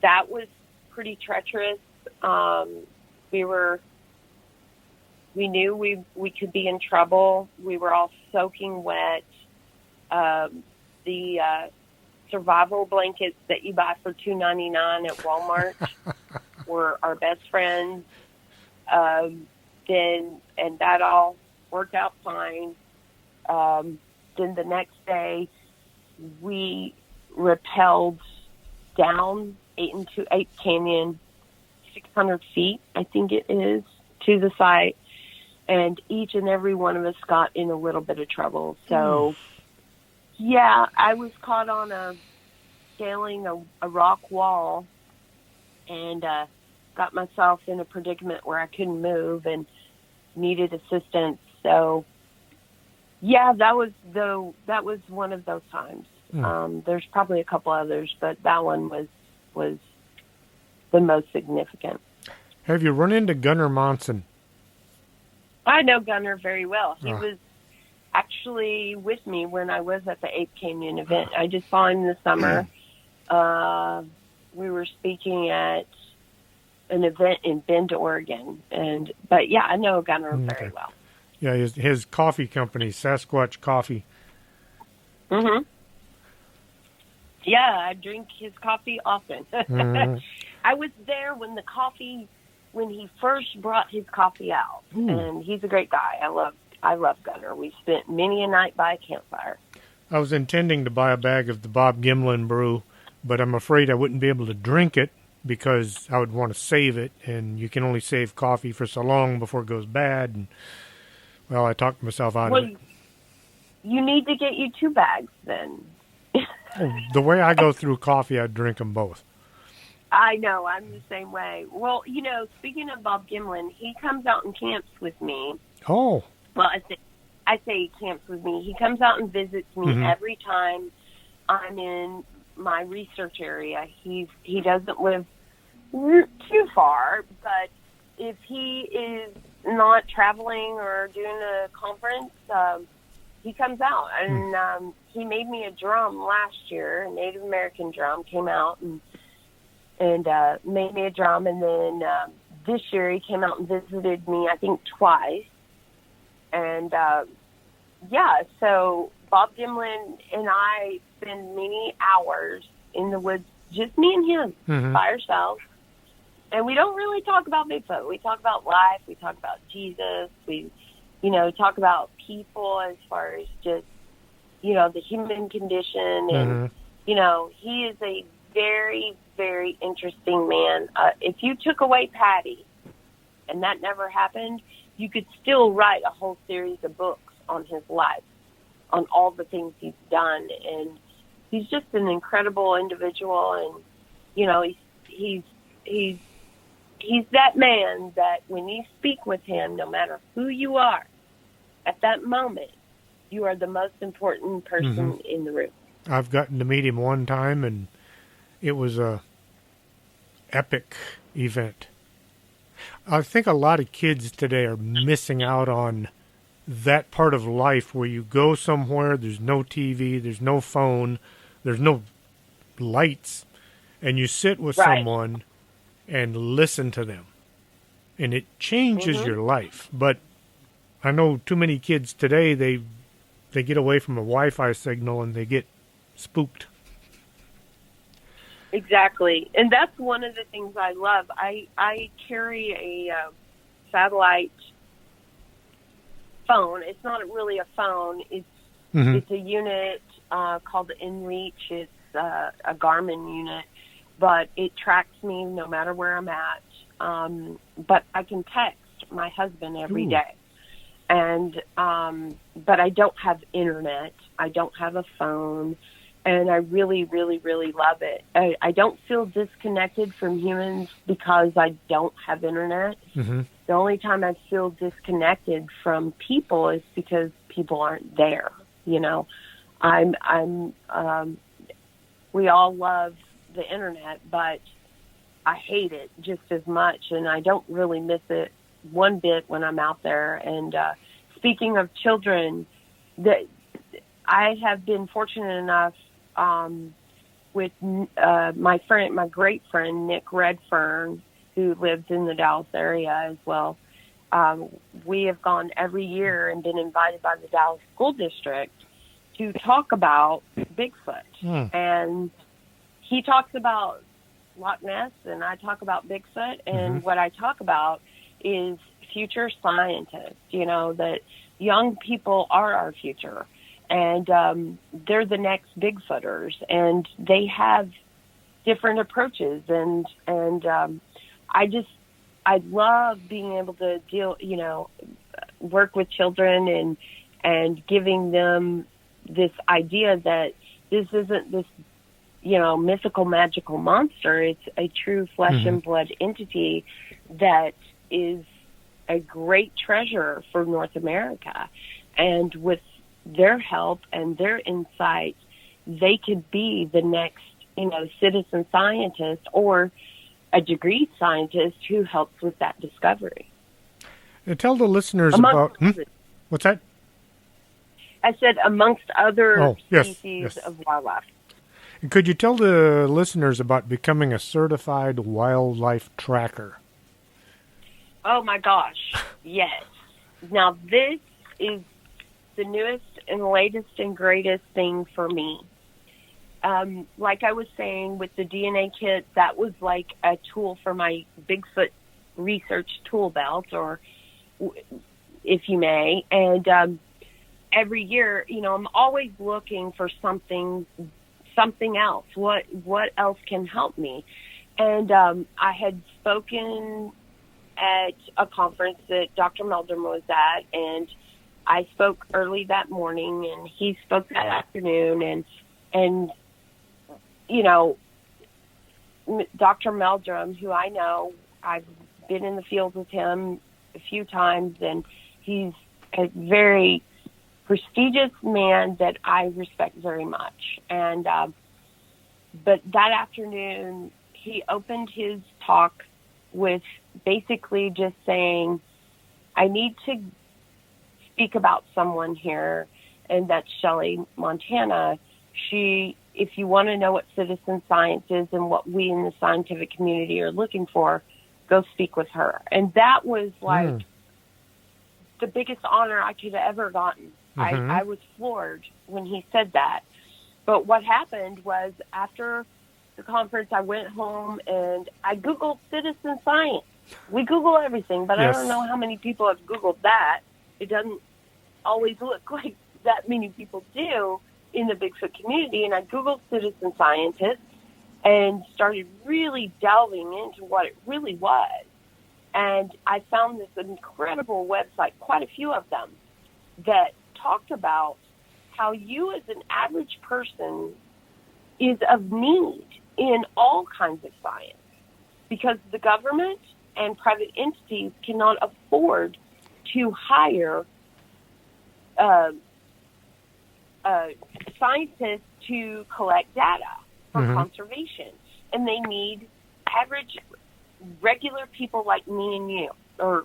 that was pretty treacherous. We knew we could be in trouble. We were all soaking wet. The survival blankets that you buy for $2.99 at Walmart were our best friends. And that all worked out fine. Then the next day, we rappelled down into Ape Canyon, 600 feet, I think it is, to the site. And each and every one of us got in a little bit of trouble. So, I was caught on scaling a rock wall, and got myself in a predicament where I couldn't move and needed assistance. So, that was one of those times. There's probably a couple others, but that one was the most significant. Have you run into Gunnar Monson? I know Gunnar very well. He was actually with me when I was at the Ape Canyon event. I just saw him this summer. We were speaking at an event in Bend, Oregon. But I know Gunnar very well. Yeah, his coffee company, Sasquatch Coffee. Mm-hmm. Yeah, I drink his coffee often. I was there when he first brought his coffee out, and he's a great guy. I love Gunnar. We spent many a night by a campfire. I was intending to buy a bag of the Bob Gimlin brew, but I'm afraid I wouldn't be able to drink it because I would want to save it, and you can only save coffee for so long before it goes bad. And, well, I talked myself out of it. You need to get you 2 bags then. The way I go through coffee, I'd drink them both. I know. I'm the same way. Well, speaking of Bob Gimlin, he comes out and camps with me. Oh. Well, I say he camps with me. He comes out and visits me every time I'm in my research area. He doesn't live too far, but if he is not traveling or doing a conference, he comes out. And he made me a drum last year, a Native American drum, came out and made me a drum. And then this year he came out and visited me, I think, twice. And, so Bob Dimlin and I spend many hours in the woods, just me and him, by ourselves. And we don't really talk about Bigfoot. We talk about life. We talk about Jesus. We, talk about people as far as just, the human condition. And, he is a very, very interesting man. If you took away Patty, and that never happened, you could still write a whole series of books on his life, on all the things he's done. And he's just an incredible individual. And, he's that man that when you speak with him, no matter who you are, at that moment, you are the most important person in the room. I've gotten to meet him one time, and it was a epic event. I think a lot of kids today are missing out on that part of life where you go somewhere, there's no TV, there's no phone, there's no lights, and you sit with someone and listen to them. And it changes your life. But I know too many kids today, they get away from a Wi-Fi signal and they get spooked. Exactly. And that's one of the things I love. I carry a satellite phone. It's not really a phone. It's a unit called the InReach. It's a Garmin unit, but it tracks me no matter where I'm at. But I can text my husband every day. And but I don't have internet. I don't have a phone. And I really, really, really love it. I don't feel disconnected from humans because I don't have internet. The only time I feel disconnected from people is because people aren't there. We all love the internet, but I hate it just as much, and I don't really miss it one bit when I'm out there. And speaking of children, I have been fortunate enough with my great friend Nick Redfern, who lives in the Dallas area as well. We have gone every year and been invited by the Dallas School District to talk about Bigfoot. And he talks about Loch Ness, and I talk about Bigfoot. And what I talk about is future scientists, that young people are our future. And they're the next Bigfooters, and they have different approaches. And I love being able to work with children and giving them this idea that this isn't this, mythical, magical monster. It's a true flesh and blood entity that is a great treasure for North America. And with their help and their insight, they could be the next, citizen scientist or a degree scientist who helps with that discovery. And tell the listeners about... What's that? I said amongst other species of wildlife. And could you tell the listeners about becoming a certified wildlife tracker? Oh, my gosh. Yes. Now, this is the newest and latest and greatest thing for me. Like I was saying with the DNA kit, that was like a tool for my Bigfoot research tool belt, or if you may. And every year, I'm always looking for something else. What else can help me? And I had spoken at a conference that Dr. Meldrum was at, and I spoke early that morning, and he spoke that afternoon, and Dr. Meldrum, who I know, I've been in the field with him a few times, and he's a very prestigious man that I respect very much. And but that afternoon, he opened his talk with basically just saying, I need to speak about someone here, and that's Shelly Montana. If you want to know what citizen science is and what we in the scientific community are looking for, go speak with her. And that was like the biggest honor I could have ever gotten. I was floored when he said that. But what happened was after the conference, I went home and I Googled citizen science. We Google everything, but Yes. I don't know how many people have Googled that. It doesn't always look like that many people do in the Bigfoot community. And I Googled citizen scientists and started really delving into what it really was. And I found this incredible website, quite a few of them, that talked about how you as an average person is of need in all kinds of science because the government and private entities cannot afford to hire scientists to collect data for conservation. And they need average, regular people like me and you, or,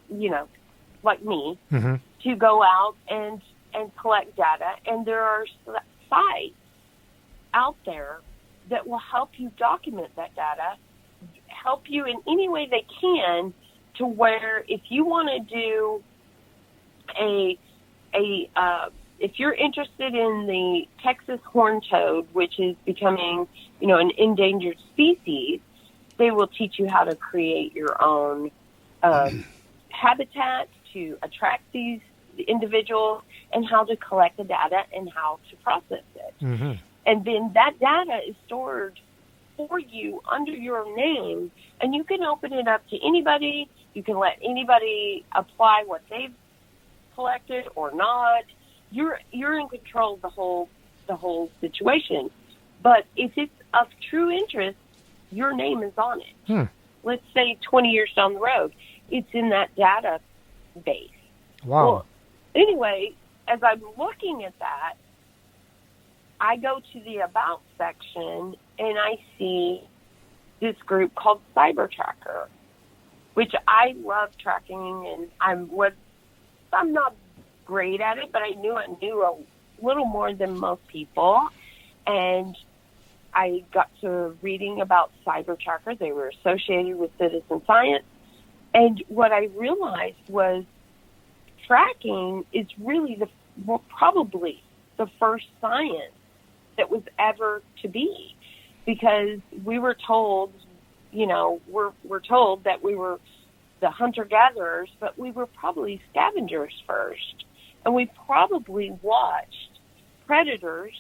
like me, to go out and collect data. And there are sites out there that will help you document that data, help you in any way they can, to where if you want to do if you're interested in the Texas horned toad, which is becoming, an endangered species, they will teach you how to create your own habitat to attract these individuals and how to collect the data and how to process it. And then that data is stored for you under your name, and you can open it up to anybody. You can let anybody apply what they've collected or not. You're in control of the whole situation. But if it's of true interest, your name is on it. Let's say 20 years down the road, it's in that database. Wow. Well, anyway, as I'm looking at that, I go to the About section, and I see this group called Cyber Tracker, which I love tracking, and I'm not great at it, but I knew a little more than most people. And I got to reading about Cyber Tracker. They were associated with citizen science. And what I realized was tracking is really probably the first science that was ever to be, because we were told, we're told that we were the hunter-gatherers, but we were probably scavengers first. And we probably watched predators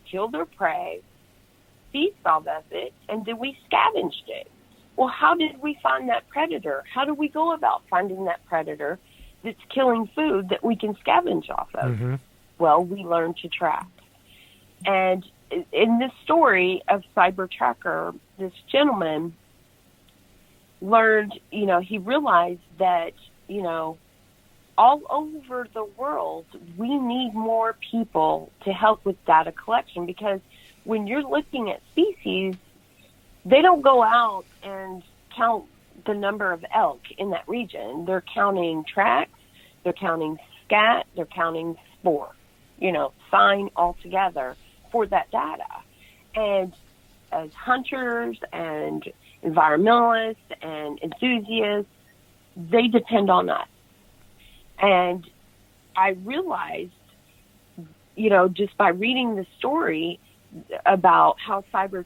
kill their prey, feast off of it, and then we scavenged it. Well, how did we find that predator? How do we go about finding that predator that's killing food that we can scavenge off of? Well, we learned to track. And in this story of Cyber Tracker, this gentleman learned, he realized that, all over the world, we need more people to help with data collection, because when you're looking at species, they don't go out and count the number of elk in that region. They're counting tracks, they're counting scat, they're counting spoor, sign altogether for that data. And as hunters and environmentalists and enthusiasts, they depend on us. And I realized, just by reading the story about how Cyber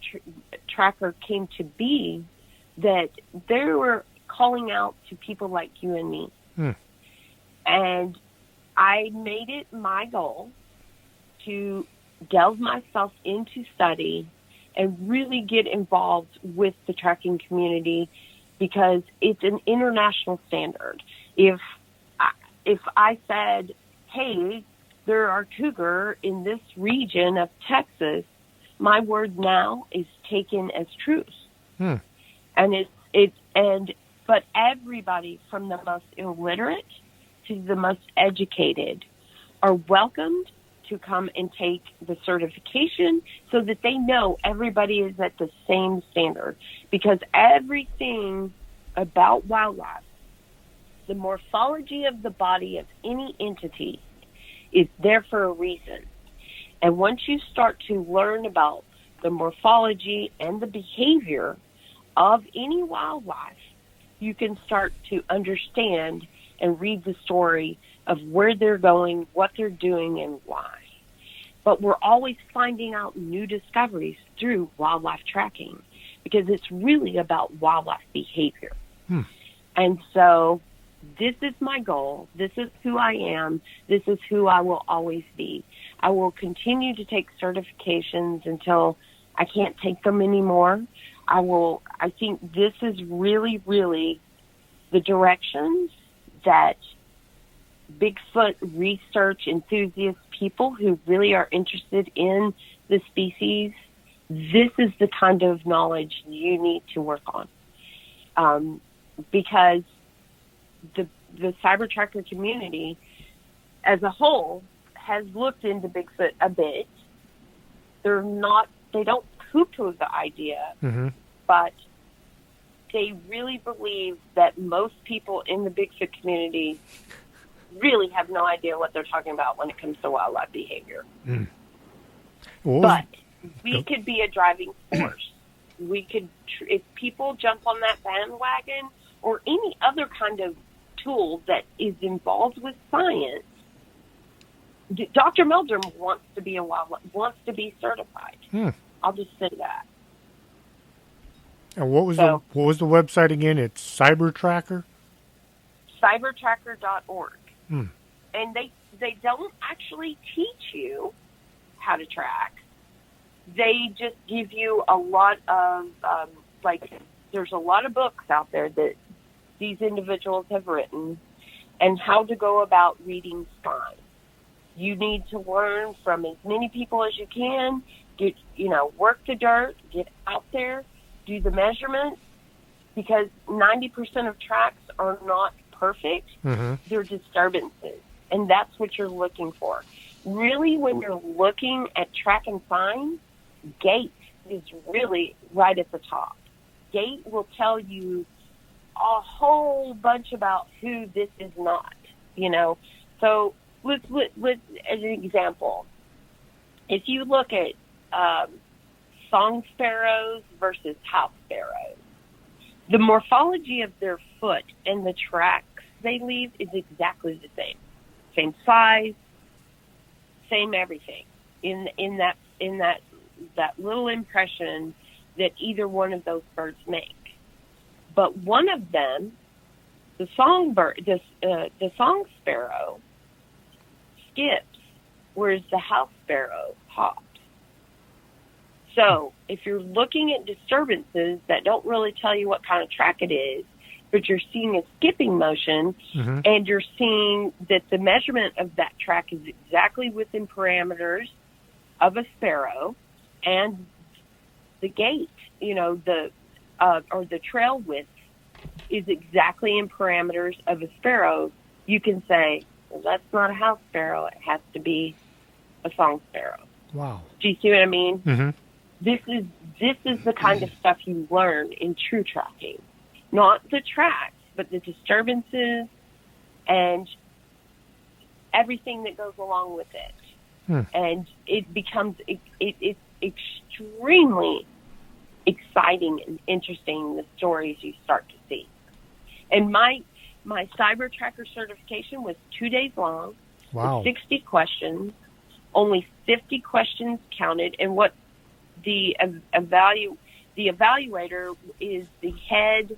Tracker came to be, that they were calling out to people like you and me. And I made it my goal to delve myself into study and really get involved with the tracking community, because it's an international standard. If I said, hey, there are cougar in this region of Texas, my word now is taken as truth. And but everybody from the most illiterate to the most educated are welcomed to come and take the certification, so that they know everybody is at the same standard, because everything about wildlife, the morphology of the body of any entity is there for a reason. And once you start to learn about the morphology and the behavior of any wildlife, you can start to understand and read the story of where they're going, what they're doing, and why. But we're always finding out new discoveries through wildlife tracking because it's really about wildlife behavior. And so this is my goal. This is who I am. This is who I will always be. I will continue to take certifications until I can't take them anymore. I think this is really, really the directions that Bigfoot research enthusiast people who really are interested in the species, this is the kind of knowledge you need to work on. Because the cyber tracker community as a whole has looked into Bigfoot a bit. They don't poo-poo the idea, but they really believe that most people in the Bigfoot community really have no idea what they're talking about when it comes to wildlife behavior. But we could be a driving force. We could, if people jump on that bandwagon or any other kind of tool that is involved with science, Dr. Meldrum wants to be wants to be certified. I'll just say that. And what was the website again? It's Cybertracker? Cybertracker.org. And they don't actually teach you how to track. They just give you a lot of, there's a lot of books out there that these individuals have written and how to go about reading signs. You need to learn from as many people as you can. Work the dirt, get out there, do the measurements, because 90% of tracks are not perfect. They're disturbances, and that's what you're looking for. Really, when you're looking at track and signs, gait is really right at the top. Gait will tell you a whole bunch about who this is not, So with as an example, if you look at song sparrows versus house sparrows, the morphology of their foot and the tracks they leave is exactly the same. Same size, same everything. In that little impression that either one of those birds make. But one of them, the song sparrow, skips, whereas the house sparrow hops. So if you're looking at disturbances that don't really tell you what kind of track it is, but you're seeing a skipping motion, and you're seeing that the measurement of that track is exactly within parameters of a sparrow, and the gait, or the trail width is exactly in parameters of a sparrow, you can say, well, that's not a house sparrow. It has to be a song sparrow. Wow. Do you see what I mean? This is the kind of stuff you learn in true tracking. Not the tracks, but the disturbances and everything that goes along with it. And it becomes it's extremely exciting and interesting, the stories you start to see. And my Cyber Tracker certification was 2 days long. Wow. 60 questions. Only 50 questions counted. And what the evaluator is the head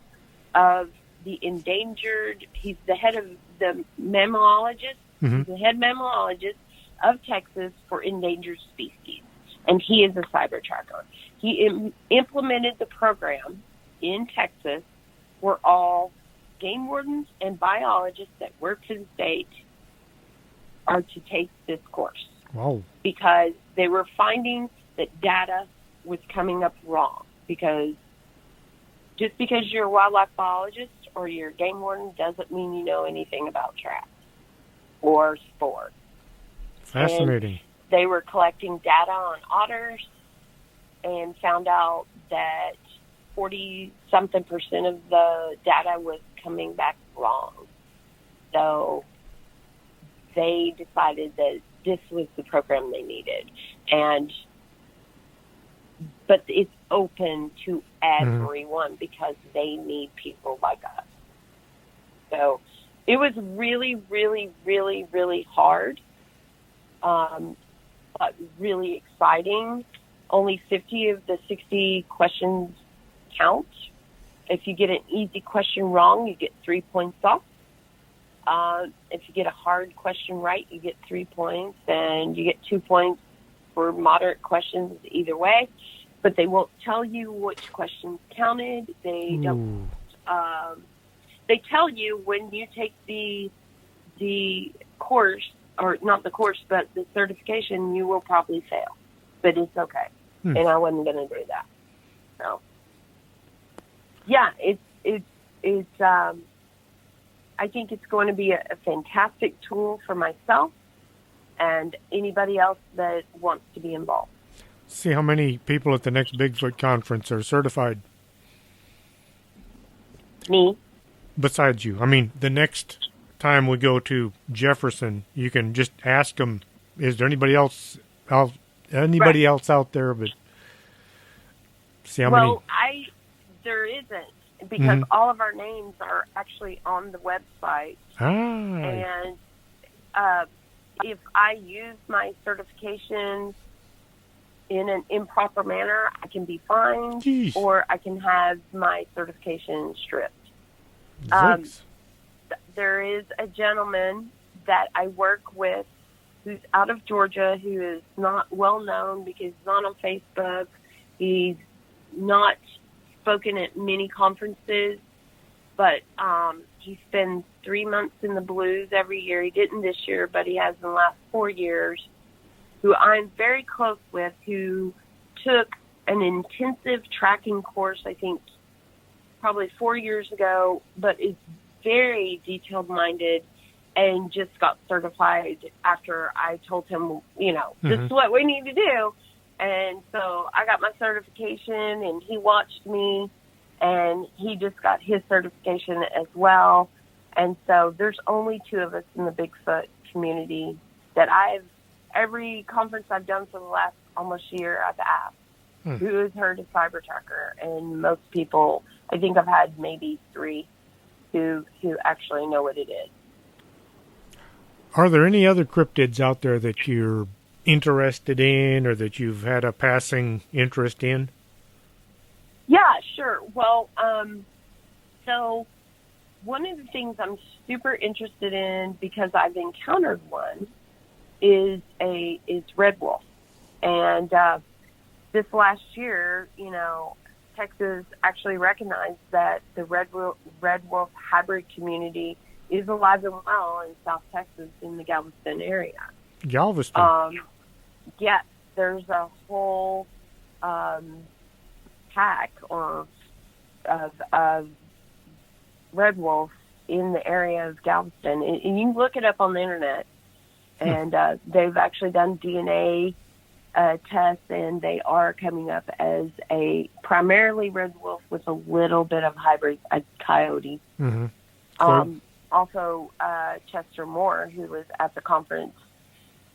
of the endangered, he's the head of the mammalologist, he's the head mammalologist of Texas for endangered species. And he is a cyber tracker. He implemented the program in Texas where all game wardens and biologists that work for the state are to take this course. Wow. Because they were finding that data was coming up wrong. Because just because you're a wildlife biologist or you're a game warden doesn't mean you know anything about traps or sport. Fascinating. And they were collecting data on otters and found out that 40-something% of the data was coming back wrong. So they decided that this was the program they needed. But it's open to everyone because they need people like us. So it was really, really, really, really hard, but really exciting. Only 50 of the 60 questions count. If you get an easy question wrong, you get 3 points off. If you get a hard question right, you get 3 points, and you get 2 points for moderate questions either way. But they won't tell you which questions counted. They don't. They tell you when you take the course, or not the course, but the certification, you will probably fail. But it's okay. And I wasn't going to do that. So, yeah, it's I think it's going to be a fantastic tool for myself and anybody else that wants to be involved. See how many people at the next Bigfoot conference are certified. Me. Besides you. I mean, the next time we go to Jefferson, you can just ask them, is there anybody else out there? But see how many. Well, there isn't, because all of our names are actually on the website. And if I use my certification in an improper manner, I can be fined. Jeez. Or I can have my certification stripped. There is a gentleman that I work with who's out of Georgia, who is not well known because he's not on Facebook. He's not spoken at many conferences, but he spends 3 months in the blues every year. He didn't this year, but he has in the last 4 years, who I'm very close with, who took an intensive tracking course, I think, probably 4 years ago, but is very detailed-minded and just got certified after I told him, this is what we need to do. And so I got my certification, and he watched me, and he just got his certification as well. And so there's only 2 of us in the Bigfoot community that every conference I've done for the last almost year, I've asked, who has heard of Cyber Tracker? And most people, I think I've had maybe 3 who actually know what it is. Are there any other cryptids out there that you're interested in, or that you've had a passing interest in? Yeah, sure. Well, so one of the things I'm super interested in, because I've encountered one, is red wolf. And this last year, Texas actually recognized that the red wolf hybrid community is alive and well in South Texas in the Galveston area. Galveston? Yes, there's a whole pack of red wolf in the area of Galveston. And you can look it up on the internet. And they've actually done DNA tests, and they are coming up as a primarily red wolf with a little bit of hybrid coyote. Also, Chester Moore, who was at the conference,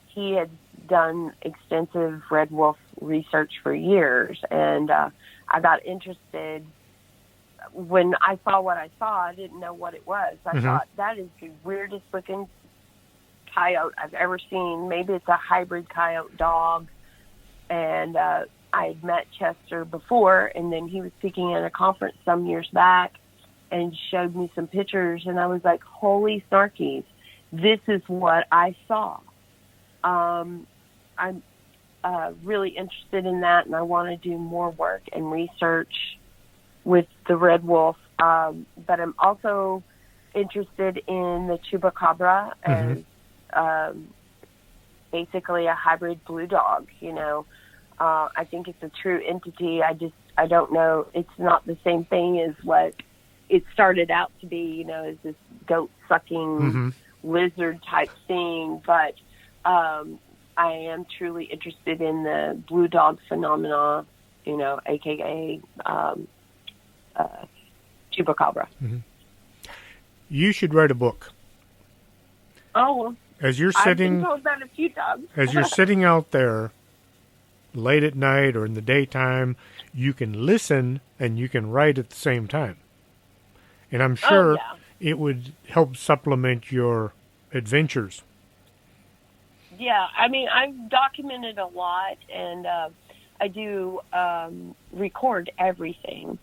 he had done extensive red wolf research for years, and I got interested. When I saw what I saw, I didn't know what it was. I thought, that is the weirdest looking coyote I've ever seen. Maybe it's a hybrid coyote dog. And I had met Chester before, and then he was speaking at a conference some years back and showed me some pictures, and I was like, holy snarkies, this is what I saw. I'm really interested in that, and I want to do more work and research with the red wolf. But I'm also interested in the chupacabra as basically a hybrid blue dog. I think it's a true entity. I don't know. It's not the same thing as what it started out to be, as this goat sucking lizard type thing. But I am truly interested in the blue dog phenomena, AKA chupacabra. You should write a book. Oh, well, As you're I've been sitting, told that a few times. as you're sitting out there late at night or in the daytime, you can listen and you can write at the same time. And I'm sure it would help supplement your adventures. Yeah, I mean, I've documented a lot, and I do record everything.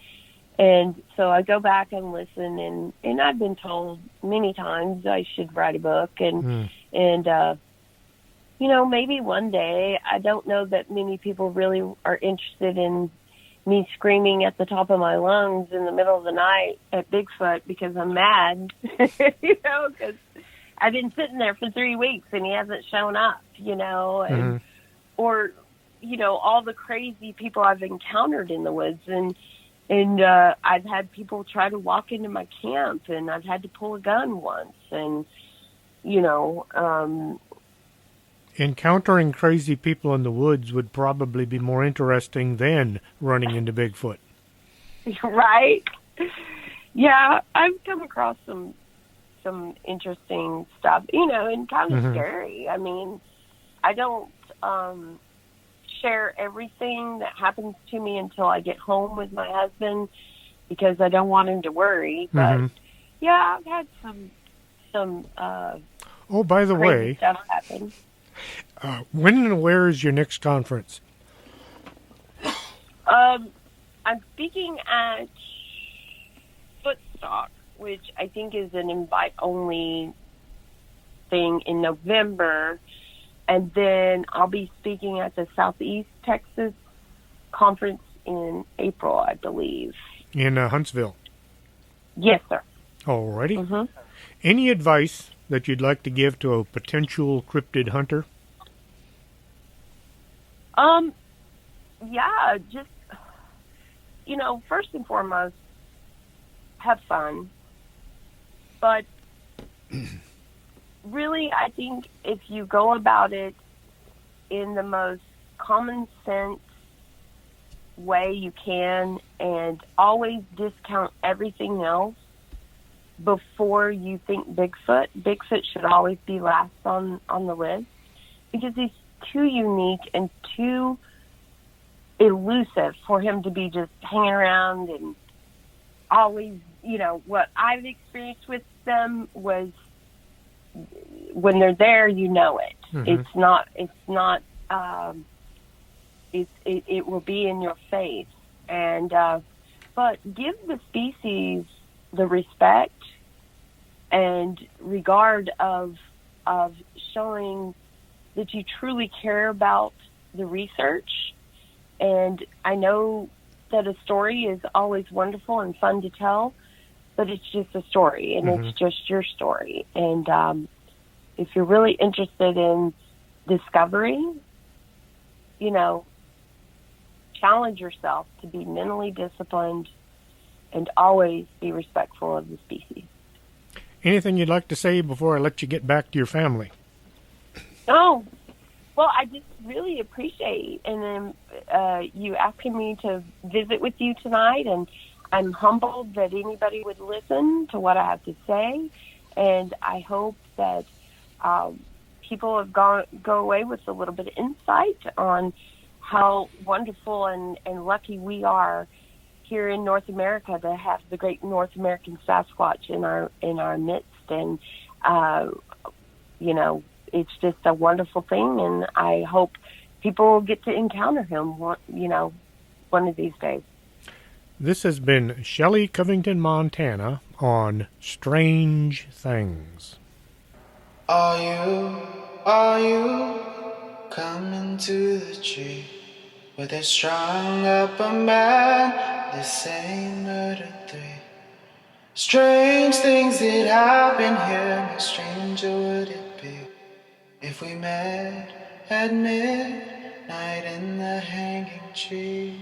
And so I go back and listen, and I've been told many times I should write a book, and you know, maybe one day. I don't know that many people really are interested in me screaming at the top of my lungs in the middle of the night at Bigfoot because I'm mad, you know, because I've been sitting there for 3 weeks and he hasn't shown up, you know, and or, you know, all the crazy people I've encountered in the woods, and I've had people try to walk into my camp, and I've had to pull a gun once, and you know, Encountering crazy people in the woods would probably be more interesting than running into Bigfoot. Right? Yeah, I've come across some interesting stuff, you know, and kind of scary. I mean, I don't share everything that happens to me until I get home with my husband because I don't want him to worry. But yeah, I've had some oh, by the way, stuff happen. When and where is your next conference? I'm speaking at Footstock, which I think is an invite-only thing in November. And then I'll be speaking at the Southeast Texas Conference in April, I believe. In Huntsville? Yes, sir. Alrighty. Any advice that you'd like to give to a potential cryptid hunter? Yeah, just, you know, first and foremost, have fun. But really, I think if you go about it in the most common sense way you can and always discount everything else before you think Bigfoot should always be last on the list because he's too unique and too elusive for him to be just hanging around and always, you know, what I've experienced with them was when they're there, you know it. It will be in your face. And, but give the species the respect and regard of showing that you truly care about the research. And I know that a story is always wonderful and fun to tell, but it's just a story, and it's just your story. And if you're really interested in discovery, you know, challenge yourself to be mentally disciplined and always be respectful of the species. Anything you'd like to say before I let you get back to your family? Oh, well, I just really appreciate you asking me to visit with you tonight, and I'm humbled that anybody would listen to what I have to say, and I hope that people have go away with a little bit of insight on how wonderful and lucky we are here in North America to have the great North American Sasquatch in our midst, and you know, it's just a wonderful thing, and I hope people will get to encounter him, you know, one of these days. This has been Shelly Covington, Montana, on Strange Things. Are you coming to the tree where they strung up a man, the same murder 3? Strange things that happen here, how stranger would it be if we met at midnight in the hanging tree?